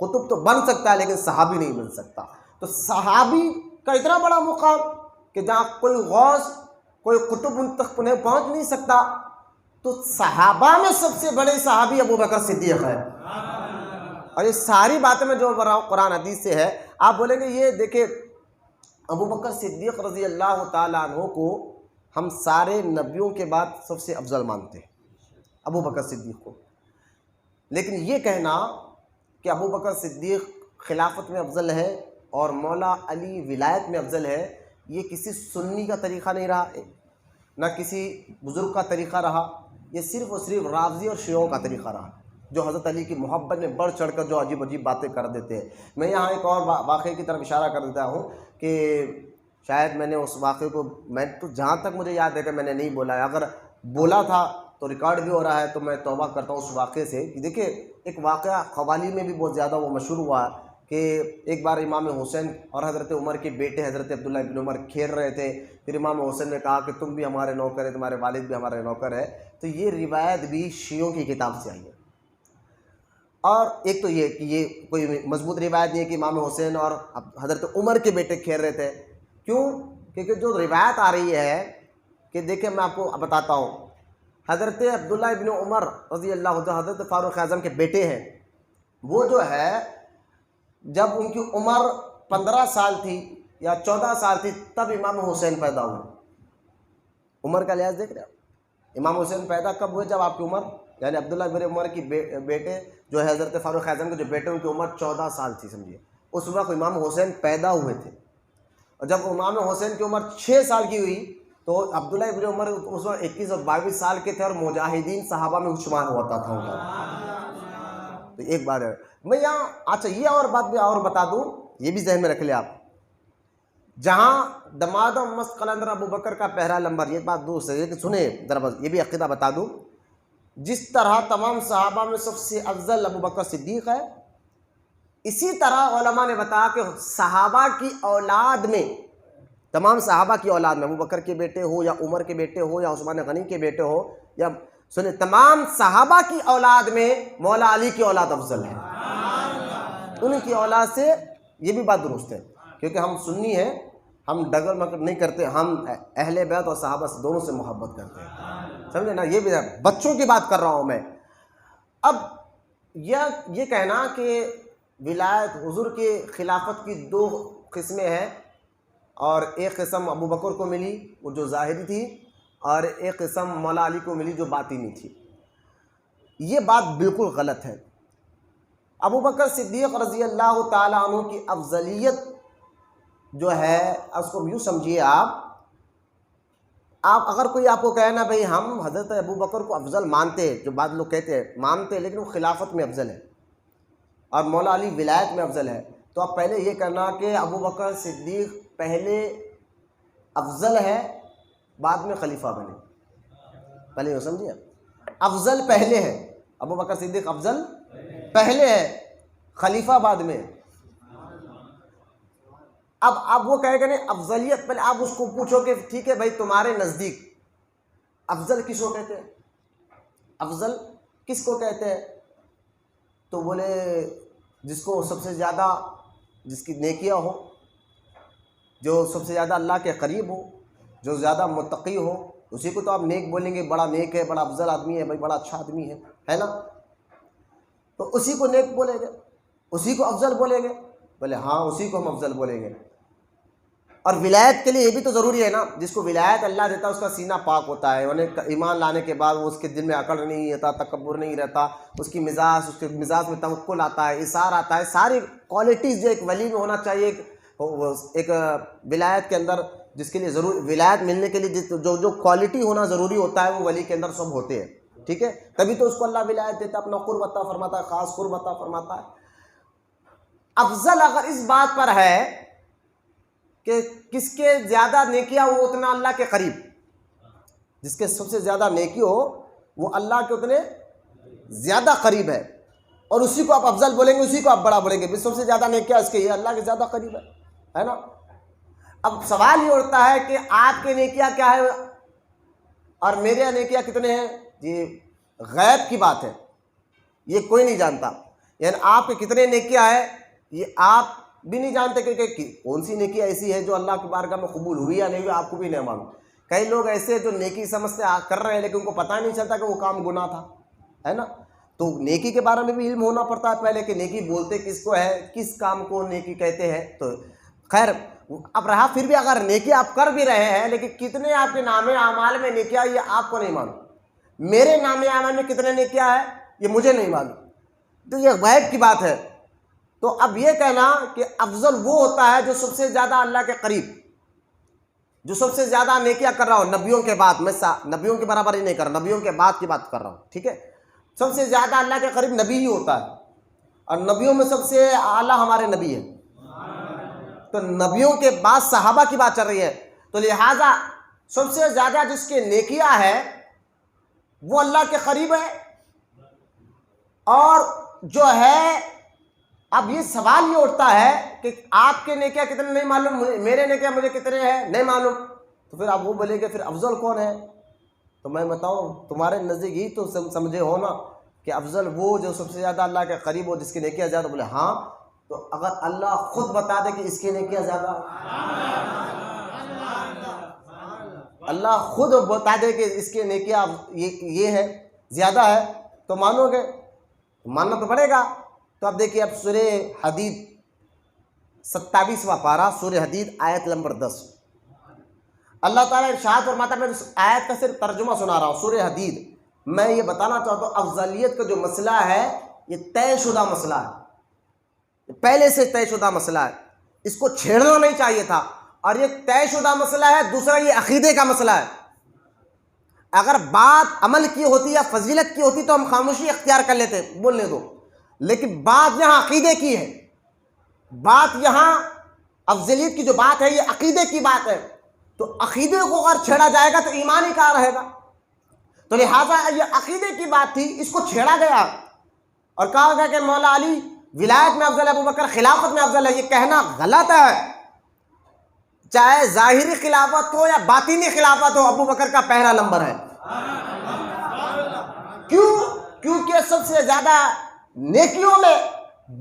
قطب تو بن سکتا ہے لیکن صحابی نہیں بن سکتا۔ تو صحابی کا اتنا بڑا مقام کہ جہاں کوئی غوث کوئی قطب ان تک پہنچ نہیں سکتا، تو صحابہ میں سب سے بڑے صحابی ابو بکر صدیق ہے۔ اور یہ ساری باتیں میں جو قرآن حدیث سے ہے، آپ بولیں گے یہ دیکھیں ابو بکر صدیق رضی اللہ تعالیٰ عنہ کو ہم سارے نبیوں کے بعد سب سے افضل مانتے ہیں ابو بکر صدیق کو، لیکن یہ کہنا کہ ابو بکر صدیق خلافت میں افضل ہے اور مولا علی ولایت میں افضل ہے، یہ کسی سنی کا طریقہ نہیں رہا، نہ کسی بزرگ کا طریقہ رہا، یہ صرف اور صرف رافضی اور شیعوں کا طریقہ رہا، جو حضرت علی کی محبت میں بڑھ چڑھ کر جو عجیب عجیب باتیں کر دیتے ہیں۔ میں یہاں ایک اور واقعے کی طرف اشارہ کر دیتا ہوں کہ شاید میں نے اس واقعے کو، میں تو جہاں تک مجھے یاد ہے کہ میں نے نہیں بولا ہے، اگر بولا تھا تو ریکارڈ بھی ہو رہا ہے، تو میں توبہ کرتا ہوں اس واقعے سے کہ دیکھیں ایک واقعہ قوالی میں بھی بہت زیادہ وہ مشہور ہوا کہ ایک بار امام حسین اور حضرت عمر کے بیٹے حضرت عبداللہ ابن عمر کھیل رہے تھے، پھر امام حسین نے کہا کہ تم بھی ہمارے نوکر ہیں، تمہارے والد بھی ہمارے نوکر ہے۔ تو یہ روایت بھی شیعوں کی کتاب سے آئی ہے، اور ایک تو یہ کہ یہ کوئی مضبوط روایت نہیں ہے کہ امام حسین اور حضرت عمر کے بیٹے کھیل رہے تھے۔ کیوں؟ کیونکہ جو روایت آ رہی ہے کہ دیکھیں میں آپ کو بتاتا ہوں، حضرت عبداللہ ابن عمر رضی اللہ عنہ حضرت فاروق اعظم کے بیٹے ہیں، وہ جو ہے جب ان کی عمر 15 سال تھی یا 14 سال تھی تب امام حسین پیدا ہوئے۔ عمر کا لحاظ دیکھ رہے ہیں، امام حسین پیدا کب ہوئے؟ جب آپ کی عمر، یعنی عبداللہ ابن عمر کی بیٹے جو ہے حضرت فاروق اعظم کے جو بیٹے ان کی عمر 14 سال تھی، سمجھیے اس وقت امام حسین پیدا ہوئے تھے۔ اور جب امام حسین کی عمر 6 سال کی ہوئی تو عبداللہ ابن عمر اس وقت 21 اور 22 سال کے تھے، اور مجاہدین صحابہ میں شمار ہوتا تھا ان کا۔ تو ایک بات ہے میں یہاں اچھا یہ اور بات بھی اور بتا دوں، یہ بھی ذہن میں رکھ لیں آپ، جہاں دماد و مست قلندر ابو بکر کا پہلا نمبر، یہ بات دوست ہے کہ سنیں ذرا بس یہ بھی عقیدہ بتا دوں، جس طرح تمام صحابہ میں سب سے افضل ابو بکر صدیق ہے، اسی طرح علماء نے بتایا کہ صحابہ کی اولاد میں، تمام صحابہ کی اولاد میں، ابو بکر کے بیٹے ہو یا عمر کے بیٹے ہو یا عثمان غنی کے بیٹے ہو یا سنیں، تمام صحابہ کی اولاد میں مولا علی کی اولاد افضل ہے، ان کی اولاد سے، یہ بھی بات درست ہے کیونکہ ہم سنی ہیں، ہم ڈگر مگر نہیں کرتے، ہم اہل بیت اور صحابہ سے دونوں سے محبت کرتے ہیں، سمجھے نا، یہ بھی بچوں کی بات کر رہا ہوں میں۔ اب یہ کہنا کہ ولایت حضور کی خلافت کی دو قسمیں ہیں، اور ایک قسم ابو بکر کو ملی وہ جو ظاہری تھی، اور ایک قسم مولا علی کو ملی جو باطنی تھی، یہ بات بالکل غلط ہے۔ ابو بکر صدیق رضی اللہ تعالیٰ عنہ کی افضلیت جو ہے اس کو یوں سمجھیے آپ اگر کوئی آپ کو کہے نا بھئی ہم حضرت ابو بکر کو افضل مانتے ہیں، جو بعض لوگ کہتے ہیں مانتے ہیں، لیکن وہ خلافت میں افضل ہے اور مولا علی ولایت میں افضل ہے، تو آپ پہلے یہ کرنا کہ ابو بکر صدیق پہلے افضل ہے بعد میں خلیفہ بنے، پہلے یہ سمجھیے، افضل پہلے ہے، ابو بکر صدیق افضل پہلے ہے، خلیفہ بعد میں۔ اب وہ کہے گا نہیں افضلیت، پہلے آپ اس کو پوچھو کہ ٹھیک ہے بھائی تمہارے نزدیک افضل کس کو کہتے ہیں، افضل کس کو کہتے ہیں؟ تو بولے جس کو سب سے زیادہ، جس کی نیکیاں ہو، جو سب سے زیادہ اللہ کے قریب ہو، جو زیادہ متقی ہو، اسی کو تو آپ نیک بولیں گے، بڑا نیک ہے، بڑا افضل آدمی ہے، بھائی بڑا اچھا آدمی ہے نا، تو اسی کو نیک بولیں گے، اسی کو افضل بولیں گے، بولے ہاں اسی کو ہم افضل بولیں گے۔ اور ولایت کے لیے یہ بھی تو ضروری ہے نا، جس کو ولایت اللہ دیتا ہے اس کا سینہ پاک ہوتا ہے، انہیں ایمان لانے کے بعد وہ اس کے دل میں عقل نہیں رہتا، تکبر نہیں رہتا، اس کے مزاج میں توکل آتا ہے، اثار آتا ہے، ساری کوالٹیز جو ایک ولی میں ہونا چاہیے، ایک ولایت کے اندر جس کے لیے ضرور ولایت ملنے کے لیے جو کوالٹی ہونا ضروری ہوتا ہے وہ ولی کے اندر سب ہوتے ہیں، ٹھیک ہے، تبھی تو اس کو اللہ ولایت دیتا ہے، اپنا قرب عطا فرماتا ہے، خاص قرب عطا فرماتا ہے۔ افضل اگر اس بات پر ہے کہ کس کے زیادہ نیکیاں وہ اتنا اللہ کے قریب، جس کے سب سے زیادہ نیکی ہو وہ اللہ کے اتنے زیادہ قریب ہے، اور اسی کو آپ افضل بولیں گے، اسی کو آپ بڑا بولیں گے، سب سے زیادہ نیکیاں اس کے یہ اللہ کے زیادہ قریب ہے نا۔ اب سوال یہ اٹھتا ہے کہ آپ کے نیکیاں کیا ہے اور میرے نیکیاں کتنے ہیں، یہ غیب کی بات ہے، یہ کوئی نہیں جانتا، یعنی آپ کے کتنے نیکیاں ہیں یہ آپ بھی نہیں جانتے کہ کون سی نیکی ایسی ہے جو اللہ کی بارگاہ میں قبول ہوئی یا نہیں ہوئی، آپ کو بھی نہیں معلوم۔ کئی لوگ ایسے جو نیکی سمجھتے کر رہے ہیں لیکن ان کو پتہ نہیں چلتا کہ وہ کام گناہ تھا، ہے نا، تو نیکی کے بارے میں بھی علم ہونا پڑتا ہے پہلے کہ نیکی بولتے کس کو ہے، کس کام کو نیکی کہتے ہیں۔ تو خیر اب رہا پھر بھی اگر نیکی آپ کر بھی رہے ہیں لیکن کتنے آپ کے نام اعمال میں نیکیاں یہ آپ کو نہیں معلوم، میرے نام اعمال میں کتنے نیکیاں ہے یہ مجھے نہیں معلوم، تو یہ غیب کی بات ہے۔ تو اب یہ کہنا کہ افضل وہ ہوتا ہے جو سب سے زیادہ اللہ کے قریب، جو سب سے زیادہ نیکیاں کر رہا ہوں نبیوں کے بعد، میں نبیوں کے برابر ہی نہیں کر رہا، نبیوں کے بعد کی بات کر رہا ہوں، ٹھیک ہے، سب سے زیادہ اللہ کے قریب نبی ہی ہوتا ہے، اور نبیوں میں سب سے اعلیٰ ہمارے نبی ہیں، تو نبیوں کے بعد صحابہ کی بات چل رہی ہے، تو لہٰذا سب سے زیادہ جس کے نیکیاں ہے وہ اللہ کے قریب ہے، اور جو ہے اب یہ سوال یہ اٹھتا ہے کہ آپ کے نیکیاں کتنے نہیں معلوم، میرے نیکیاں مجھے کتنے ہیں نہیں معلوم، تو پھر آپ وہ بولے کہ پھر افضل کون ہے؟ تو میں بتاؤں تمہارے نزدیک ہی تو سمجھے ہو نا کہ افضل وہ جو سب سے زیادہ اللہ کے قریب ہو، جس کی نیکیاں زیادہ، بولے ہاں، تو اگر اللہ خود بتا دے کہ اس کی نیکیاں زیادہ، اللہ خود بتا دے کہ اس کی نیکیاں یہ ہے زیادہ ہے، تو مانو گے؟ ماننا تو پڑے گا۔ تو اب دیکھیے اب سورہ حدید 27واں پارہ، سورہ حدید آیت نمبر 10، اللہ تعالیٰ ارشاد فرماتا ہے، میں اس آیت کا صرف ترجمہ سنا رہا ہوں، سورہ حدید، میں یہ بتانا چاہتا ہوں افضلیت کا جو مسئلہ ہے یہ طے شدہ مسئلہ ہے، پہلے سے طے شدہ مسئلہ ہے، اس کو چھیڑنا نہیں چاہیے تھا، اور یہ طے شدہ مسئلہ ہے۔ دوسرا یہ عقیدے کا مسئلہ ہے، اگر بات عمل کی ہوتی یا فضیلت کی ہوتی تو ہم خاموشی اختیار کر لیتے، بولنے دو، لیکن بات یہاں عقیدے کی ہے، بات یہاں افضلیت کی جو بات ہے یہ عقیدے کی بات ہے، تو عقیدے کو اگر چھیڑا جائے گا تو ایمان ہی کہاں رہے گا؟ تو لہٰذا یہ عقیدے کی بات تھی، اس کو چھیڑا گیا اور کہا گیا کہ مولا علی ولایت میں افضل ہے، ابو بکر خلافت میں افضل ہے۔ یہ کہنا غلط ہے، چاہے ظاہری خلافت ہو یا باطنی خلافت ہو، ابو بکر کا پہلا نمبر ہے۔ کیوں؟ کیونکہ سب سے زیادہ نیکیوں میں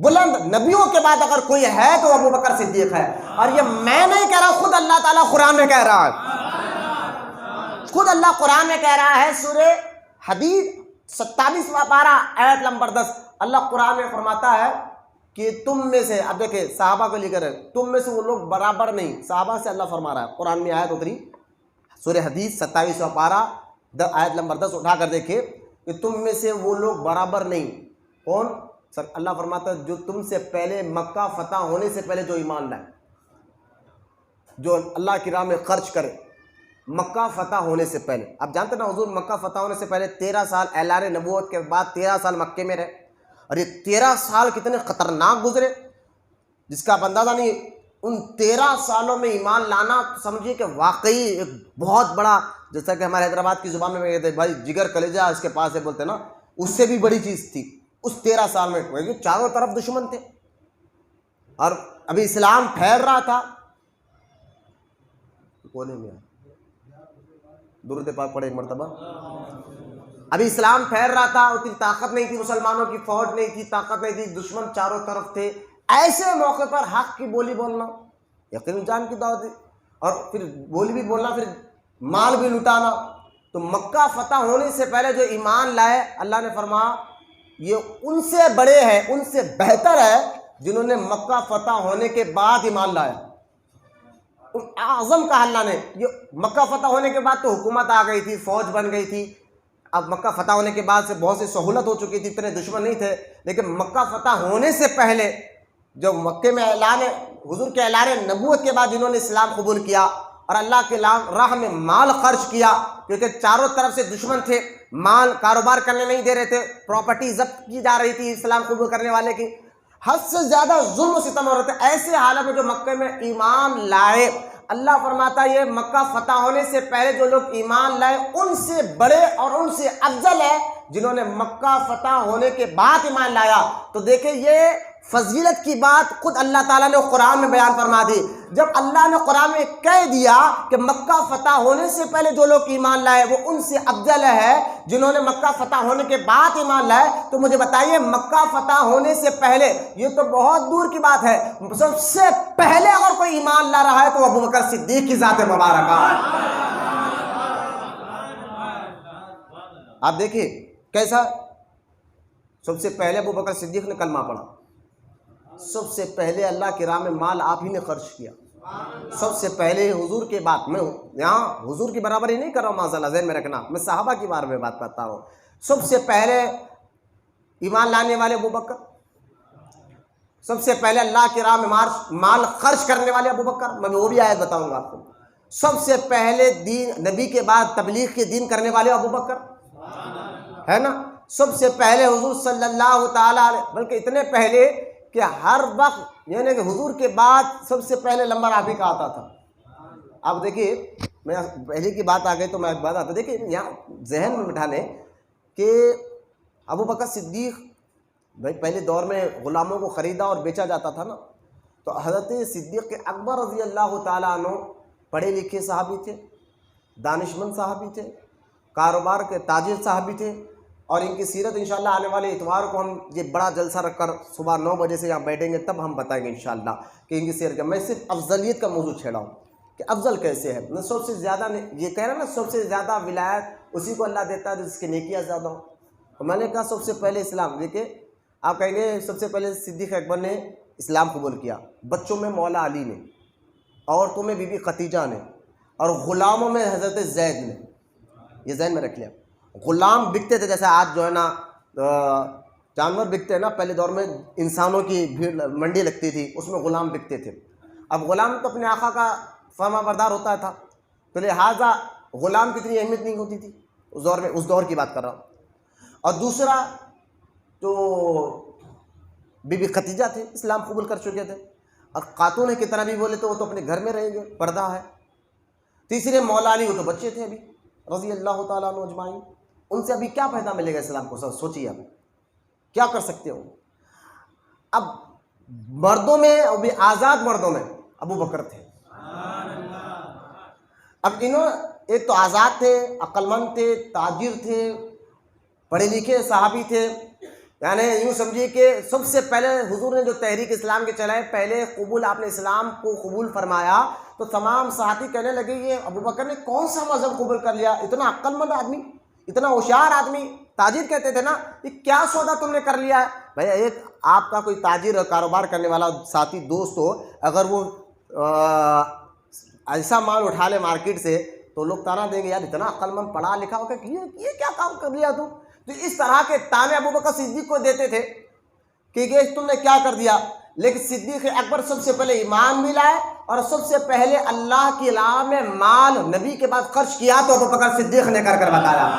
بلند نبیوں کے بعد اگر کوئی ہے تو ابو بکر صدیق ہے، اور یہ میں نہیں کہہ رہا، خود اللہ تعالیٰ قرآن میں کہہ رہا ہے، خود اللہ قرآن میں کہہ رہا ہے، سورہ حدید 27واں پارہ آیت نمبر 10، اللہ قرآن میں فرماتا ہے کہ تم میں سے، اب دیکھیں صحابہ کو لے کر تم میں سے وہ لوگ برابر نہیں، صحابہ سے اللہ فرما رہا ہے، قرآن میں آیت اتری سورہ حدید 27واں پارہ آیت نمبر 10 اٹھا کر دیکھیں کہ تم میں سے وہ لوگ برابر نہیں، کون؟ سر اللہ فرماتا ہے جو تم سے پہلے مکہ فتح ہونے سے پہلے جو ایمان لائے، جو اللہ کی راہ میں خرچ کرے مکہ فتح ہونے سے پہلے۔ آپ جانتے نا حضور مکہ فتح ہونے سے پہلے 13 سال اعلان نبوت کے بعد 13 سال مکے میں رہے، اور یہ 13 سال کتنے خطرناک گزرے جس کا آپ اندازہ نہیں۔ ان 13 سالوں میں ایمان لانا سمجھیے کہ واقعی ایک بہت بڑا، جیسا کہ ہمارے حیدرآباد کی زبان میں کہتے ہیں بھائی جگر کلیجہ اس کے پاس ہے بولتے نا، اس سے بھی بڑی چیز تھی اس 13 سال میں، کیونکہ چاروں طرف دشمن تھے اور ابھی اسلام پھیل رہا تھا۔ کونے میں درود پاک پڑھے ایک مرتبہ۔ ابھی اسلام پھیل رہا تھا، اتنی طاقت نہیں تھی، مسلمانوں کی فوج نہیں تھی، طاقت نہیں تھی، دشمن چاروں طرف تھے۔ ایسے موقع پر حق کی بولی بولنا، یقین جان کی دعوت، اور پھر بولی بھی بولنا، پھر مال بھی لٹانا۔ تو مکہ فتح ہونے سے پہلے جو ایمان لائے، اللہ نے فرمایا یہ ان سے بڑے ہیں، ان سے بہتر ہے جنہوں نے مکہ فتح ہونے کے بعد ایمان لایا۔ اعظم کہا اللہ نے، یہ مکہ فتح ہونے کے بعد تو حکومت آ گئی تھی، فوج بن گئی تھی، اب مکہ فتح ہونے کے بعد سے بہت سی سہولت ہو چکی تھی، اتنے دشمن نہیں تھے، لیکن مکہ فتح ہونے سے پہلے جو مکے میں حضور کے اعلان نبوت کے بعد جنہوں نے اسلام قبول کیا اور اللہ کے راہ میں مال خرچ کیا، کیونکہ چاروں طرف سے دشمن تھے، مال کاروبار کرنے نہیں دے رہے تھے، پراپرٹی ضبط کی جا رہی تھی اسلام قبول کرنے والے کی، حد سے زیادہ ظلم و ستم ہو رہے تھے۔ ایسے حالت میں جو مکے میں ایمان لائے، اللہ فرماتا ہے یہ مکہ فتح ہونے سے پہلے جو لوگ ایمان لائے ان سے بڑے اور ان سے افضل ہے جنہوں نے مکہ فتح ہونے کے بعد ایمان لایا۔ تو دیکھیں یہ فضیلت کی بات خود اللہ تعالیٰ نے قرآن میں بیان فرما دی۔ جب اللہ نے قرآن میں کہہ دیا کہ مکہ فتح ہونے سے پہلے جو لوگ ایمان لائے وہ ان سے افضل ہے جنہوں نے مکہ فتح ہونے کے بعد ایمان لائے، تو مجھے بتائیے مکہ فتح ہونے سے پہلے، یہ تو بہت دور کی بات ہے، سب سے پہلے اگر کوئی ایمان لا رہا ہے تو ابو بکر صدیق کی ذات مبارکہ۔ آپ دیکھیے کیسا، سب سے پہلے ابو بکر صدیق نے کلمہ پڑھا، سب سے پہلے اللہ کی راہ میں مال آپ ہی نے خرچ کیا، سب سے پہلے حضور کے بعد، میں یہاں حضور کی برابری نہیں کر رہا ہوں معاذ ذہن میں رکھنا، میں صحابہ کی بارے میں بات کرتا ہوں، سب سے پہلے ایمان لانے والے ابو بکر، سب سے پہلے اللہ کی راہ میں مال خرچ کرنے والے ابو بکر، میں وہ بھی آیت بتاؤں گا آپ کو، سب سے پہلے دین نبی کے بعد تبلیغ کے دین کرنے والے ابو بکر ہے نا، سب سے پہلے حضور صلی اللہ تعالیٰ علیہ، بلکہ اتنے پہلے کہ ہر وقت یعنی کہ حضور کے بعد سب سے پہلے نمبر آپ ہی کا آتا تھا۔ اب دیکھیے میں پہلے کی بات آ گئی تو میں بات آتا، دیکھیے یہاں ذہن میں بٹھا لیں کہ ابو بکر صدیق بھائی پہلے دور میں غلاموں کو خریدا اور بیچا جاتا تھا نا، تو حضرت صدیق اکبر رضی اللہ تعالیٰ عنہ پڑھے لکھے صحابی تھے، دانشمند صحابی تھے، کاروبار کے تاجر صحابی تھے، اور ان کی سیرت انشاءاللہ آنے والے اتوار کو ہم یہ بڑا جلسہ رکھ کر صبح 9 بجے سے یہاں بیٹھیں گے، تب ہم بتائیں گے انشاءاللہ کہ ان کی سیرت کا، میں صرف افضلیت کا موضوع چھیڑا ہوں کہ افضل کیسے ہے۔ میں سب سے زیادہ یہ کہہ رہا نا سب سے زیادہ ولایت اسی کو اللہ دیتا ہے جس کی نیکیاں زیادہ ہوں، تو میں نے کہا سب سے پہلے اسلام، دیکھیں آپ کہیں گے سب سے پہلے صدیق اکبر نے اسلام قبول کیا، بچوں میں مولا علی نے، عورتوں میں بی بی خدیجہ نے، اور غلاموں میں حضرت زید نے، یہ ذہن میں رکھ لیا۔ غلام بکتے تھے، جیسے آج جو ہے نا جانور بکتے ہیں نا، پہلے دور میں انسانوں کی بھیڑ منڈی لگتی تھی، اس میں غلام بکتے تھے۔ اب غلام تو اپنے آقا کا فرما بردار ہوتا تھا، تو لہٰذا غلام کی اتنی اہمیت نہیں ہوتی تھی اس دور میں، اس دور کی بات کر رہا ہوں۔ اور دوسرا تو بی بی خدیجہ تھے، اسلام قبول کر چکے تھے، اور خاتون ہے کتنا بھی بولے تو وہ تو اپنے گھر میں رہیں گے، پردہ ہے۔ تیسرے مولا علی، وہ تو بچے تھے ابھی رضی اللہ تعالیٰ عنہ اجمعین، ان سے ابھی کیا فائدہ ملے گا اسلام کو؟ سوچیے اب کیا کر سکتے ہو۔ اب مردوں میں، ابھی آزاد مردوں میں ابو بکر تھے۔ اب انہوں ایک تو آزاد تھے، عقل مند تھے، تاجر تھے، پڑھے لکھے صحابی تھے، یعنی یوں سمجھیے کہ سب سے پہلے حضور نے جو تحریک اسلام کے چلائے، پہلے قبول آپ نے اسلام کو قبول فرمایا تو تمام صحابی کہنے لگے یہ ابو بکر نے کون سا مذہب قبول کر لیا، اتنا عقل مند آدمی، اتنا ہوشیار آدمی۔ تاجر کہتے تھے نا، یہ کیا سودا تم نے کر لیا ہے؟ بھائی ایک آپ کا کوئی تاجر اور کاروبار کرنے والا ساتھی دوست ہو، اگر وہ ایسا مال اٹھا لے مارکیٹ سے تو لوگ تانا دیں گے یار اتنا عقل مند پڑھا لکھا ہو کہ یہ کیا کام کر لیا تو اس طرح کے تانے ابو بکر صدیق کو دیتے تھے کہ یہ تم نے کیا کر دیا۔ لیکن صدیق اکبر سب سے پہلے ایمان بھی لائے اور سب سے پہلے اللہ کی راہ میں مال نبی کے بعد خرچ کیا تو ابو بکر صدیق نے کر بتایا۔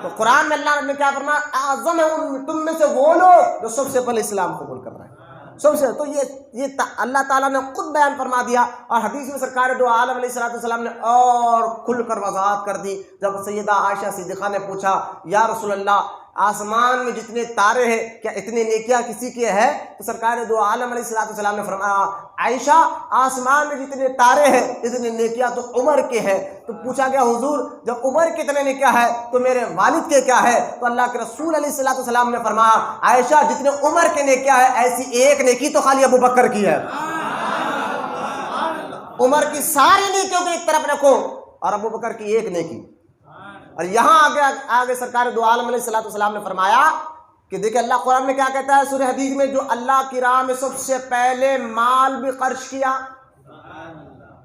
تو قرآن میں اللہ نے کیا فرمایا، اعظم ہے تم میں سے وہ لوگ جو سب سے پہلے اسلام قبول کر رہے ہیں، سب سے۔ تو یہ اللہ تعالیٰ نے خود بیان فرما دیا، اور حدیث میں سرکار دو عالم علیہ الصلوۃ والسلام نے اور کھل کر وضاحت کر دی۔ جب سیدہ عائشہ صدیقہ نے پوچھا یا رسول اللہ آسمان میں جتنے تارے ہیں کیا اتنی نیکیاں کسی کی ہے؟ تو سرکار دو عالم علیہ الصلوۃ والسلام نے فرمایا عائشہ آسمان میں جتنے تارے ہیں اتنی نیکیاں تو عمر کے ہے۔ تو پوچھا گیا حضور جب عمر کتنے نیکیاں ہے تو میرے والد کے کیا ہے؟ تو اللہ کے رسول علیہ الصلوۃ والسلام نے فرمایا عائشہ جتنے عمر کے نیکیاں ہے ایسی ایک نیکی تو خالی ابو بکر کی ہے۔ عمر کی ساری نیکیوں کو ایک طرف رکھو اور ابو بکر کی ایک نیکی۔ اور یہاں آگے سرکار دو عالم علیہ الصلوۃ والسلام نے فرمایا کہ دیکھیں اللہ قرآن میں کیا کہتا ہے سورہ حدید میں، جو اللہ کی راہ میں سب سے پہلے مال بھی خرچ کیا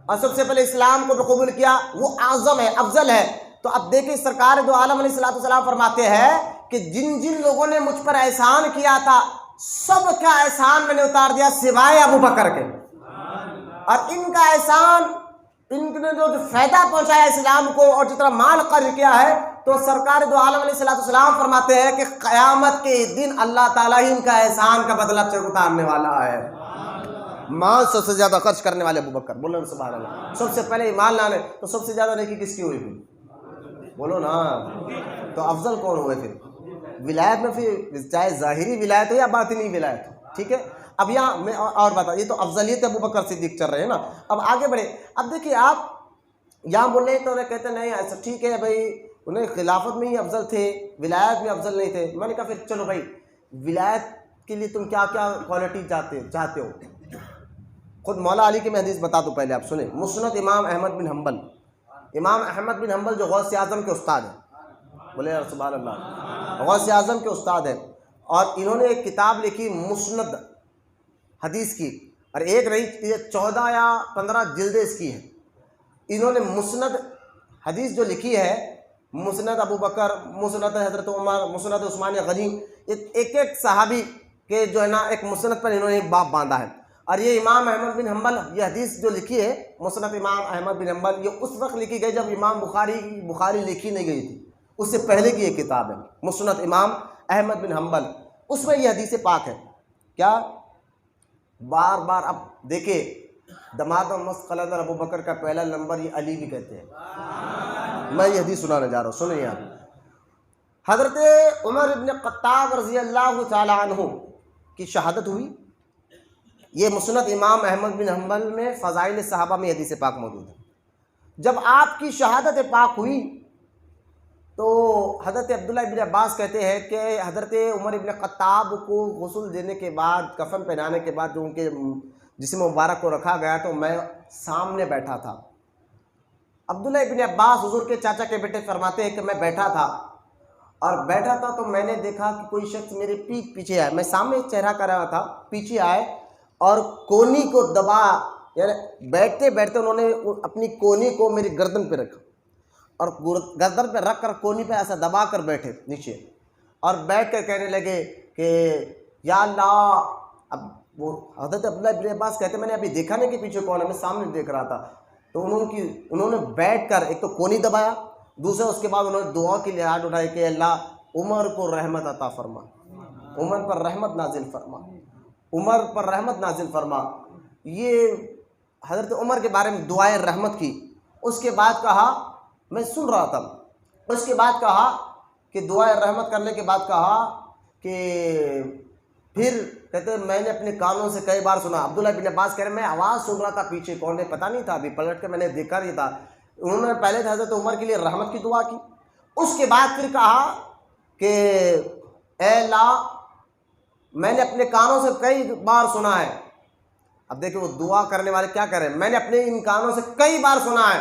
اور سب سے پہلے اسلام کو بھی قبول کیا وہ اعظم ہے، افضل ہے۔ تو اب دیکھیں سرکار دو عالم علیہ الصلوۃ والسلام فرماتے ہیں کہ جن جن لوگوں نے مجھ پر احسان کیا تھا سب کا احسان میں نے اتار دیا سوائے ابو بکر کے، اور ان کا احسان، ان نے جو فائدہ پہنچایا اسلام کو اور جتنا مال خرچ کیا ہے، تو سرکار دو عالم علیہ الصلوۃ والسلام فرماتے ہیں کہ قیامت کے دن اللہ تعالیٰ ہی ان کا احسان کا بدلہ اتارنے والا ہے۔ مال سب سے زیادہ خرچ کرنے والے ابو بکر، بولو سبحان اللہ۔ سب سے پہلے ایمان لانے تو سب سے زیادہ نیکی کس کی ہوئی پھر؟ بولو نا، تو افضل کون ہوئے پھر؟ ولایت میں پھر چاہے ظاہری ولایت ہو یا باطنی ولایت ہو، ٹھیک ہے۔ اب یہاں میں اور بتا، یہ تو افضلیت ابو بکر صدیق چل رہے ہیں نا۔ اب آگے بڑھے، اب دیکھیے آپ یہاں بول رہے ہیں تو انہیں کہتے ہیں نہیں ایسا ٹھیک ہے بھائی، انہیں خلافت میں ہی افضل تھے، ولایت میں افضل نہیں تھے۔ میں نے کہا پھر چلو بھائی ولایت کے لیے تم کیا کیا کوالٹی چاہتے ہو؟ خود مولا علی کی میں حدیث بتا دوں، پہلے آپ سنیں۔ مسند امام احمد بن حنبل، امام احمد بن حنبل جو غوث اعظم کے استاد ہیں، بولے سبحان اللہ، غوث اعظم کے استاد ہیں، اور انہوں نے ایک کتاب لکھی مسند حدیث کی، اور ایک رہی 14 یا 15 جلدیں اس کی ہیں۔ انہوں نے مسند حدیث جو لکھی ہے، مسند ابو بکر، مسند حضرت عمر، مسند عثمان غنی، ایک ایک صحابی کے جو ہے نا ایک مسند پر انہوں نے ایک باب باندھا ہے۔ اور یہ امام احمد بن حنبل یہ حدیث جو لکھی ہے مسند امام احمد بن حنبل، یہ اس وقت لکھی گئی جب امام بخاری لکھی نہیں گئی تھی، اس سے پہلے کی یہ کتاب ہے مسند امام احمد بن حنبل۔ اس میں یہ حدیث پاک ہے کیا؟ بار بار اب دیکھیں دماد و مست قلندر ابو بکر کا پہلا نمبر یہ علی بھی کہتے ہیں۔ میں یہ حدیث سنانے جا رہا ہوں، سنیں آپ۔ حضرت عمر ابن خطاب رضی اللہ تعالی عنہ کی شہادت ہوئی، یہ مسند امام احمد بن حنبل میں فضائل صحابہ میں حدیث پاک موجود ہے۔ جب آپ کی شہادت پاک ہوئی تو حضرت عبداللہ ابن عباس کہتے ہیں کہ حضرت عمر ابن خطاب کو غسل دینے کے بعد، کفن پہنانے کے بعد جو ان کے جسم مبارک کو رکھا گیا تو میں سامنے بیٹھا تھا۔ عبداللہ ابن عباس حضور کے چاچا کے بیٹے فرماتے ہیں کہ میں بیٹھا تھا تو میں نے دیکھا کہ کوئی شخص میرے پیچھے آئے، میں سامنے چہرہ کر رہا تھا، پیچھے آئے اور کونی کو دبا، یعنی بیٹھتے بیٹھتے انہوں نے اپنی کونی کو میری گردن پہ رکھا اور گردن پہ رکھ کر کونی پہ ایسا دبا کر بیٹھے نیچے، اور بیٹھ کر کہنے لگے کہ یا اللہ۔ اب وہ حضرت عبداللہ ابن عباس کہتے ہیں میں نے ابھی دیکھا نہیں کہ پیچھے کون ہے، میں سامنے دیکھ رہا تھا۔ تو انہوں نے بیٹھ کر ایک تو کونی دبایا، دوسرا اس کے بعد انہوں نے دعا کے لیے ہاتھ اٹھائے کہ اللہ عمر کو رحمت عطا فرما، عمر پر رحمت نازل فرما، عمر پر رحمت نازل فرما۔ یہ حضرت عمر کے بارے میں دعائے رحمت کی، اس کے بعد کہا، میں سن رہا تھا، اس کے بعد کہا کہ دعائے رحمت کرنے کے بعد کہا کہ پھر کہتے ہیں میں نے اپنے کانوں سے کئی بار سنا۔ عبداللہ بن عباس کہہ رہے ہیں میں آواز سن رہا تھا پیچھے، کون ہے پتہ نہیں تھا، ابھی پلٹ کے میں نے دیکھا نہیں تھا۔ انہوں نے پہلے تو حضرت عمر کے لیے رحمت کی دعا کی، اس کے بعد پھر کہا کہ اے اللہ میں نے اپنے کانوں سے کئی بار سنا ہے۔ اب دیکھیں وہ دعا کرنے والے کیا کہہ رہے ہیں، میں نے اپنے ان کانوں سے کئی بار سنا ہے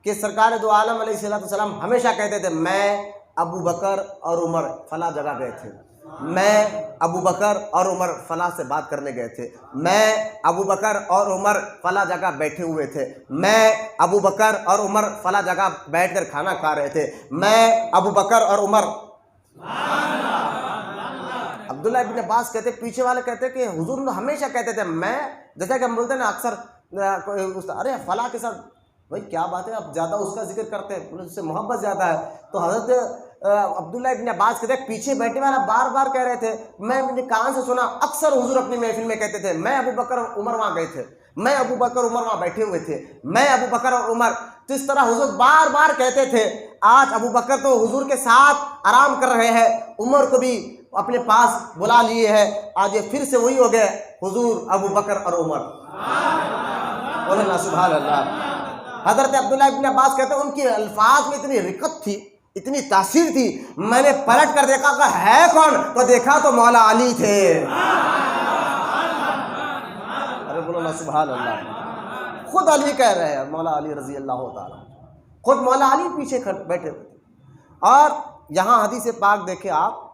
کہ سرکار دو عالم علیہ السلام ہمیشہ کہتے تھے میں ابو بکر اور عمر فلاں جگہ گئے تھے، میں ابو بکر اور عمر فلاں سے بات کرنے گئے تھے، میں ابو بکر اور عمر فلاں جگہ بیٹھے ہوئے تھے، میں ابو بکر اور عمر فلاں جگہ بیٹھ کر کھانا کھا رہے تھے، میں ابو بکر اور عمر۔ عبداللہ ابن عباس کہتے، پیچھے والے کہتے کہ حضور ہمیشہ کہتے تھے میں، جیسا کہ ہم بولتے ہیں نا اکثر ارے فلاں کے ساتھ، بھائی کیا بات ہے آپ زیادہ اس کا ذکر کرتے ہیں، اس سے محبت زیادہ ہے۔ تو حضرت عبداللہ ابن عباس کہتے ہیں پیچھے بیٹھے والا بار بار کہہ رہے تھے، میں اپنے کان سے سنا، اکثر حضور اپنی محفل میں کہتے تھے میں ابو بکر اور عمر وہاں گئے تھے، میں ابو بکر عمر وہاں بیٹھے ہوئے تھے، میں ابو بکر اور عمر۔ تو اس طرح حضور بار بار کہتے تھے۔ آج ابو بکر تو حضور کے ساتھ آرام کر رہے ہیں، عمر کو بھی اپنے پاس بلا لیے ہیں، آج یہ پھر سے وہی ہو گئے حضور ابو بکر اور عمر۔ بولنا سبحان اللہ۔ حضرت عبداللہ ابن عباس کہتے ہیں ان کی الفاظ میں اتنی رقت تھی، اتنی تاثیر تھی، میں نے پلٹ کر دیکھا کہ ہے کون، تو دیکھا تو مولا علی تھے۔ ارے بولو نا سبحان اللہ۔ خود علی کہہ رہے ہیں، مولا علی رضی اللہ تعالیٰ، خود مولا علی پیچھے بیٹھے ہوئے تھے۔ اور یہاں حدیث پاک دیکھیں آپ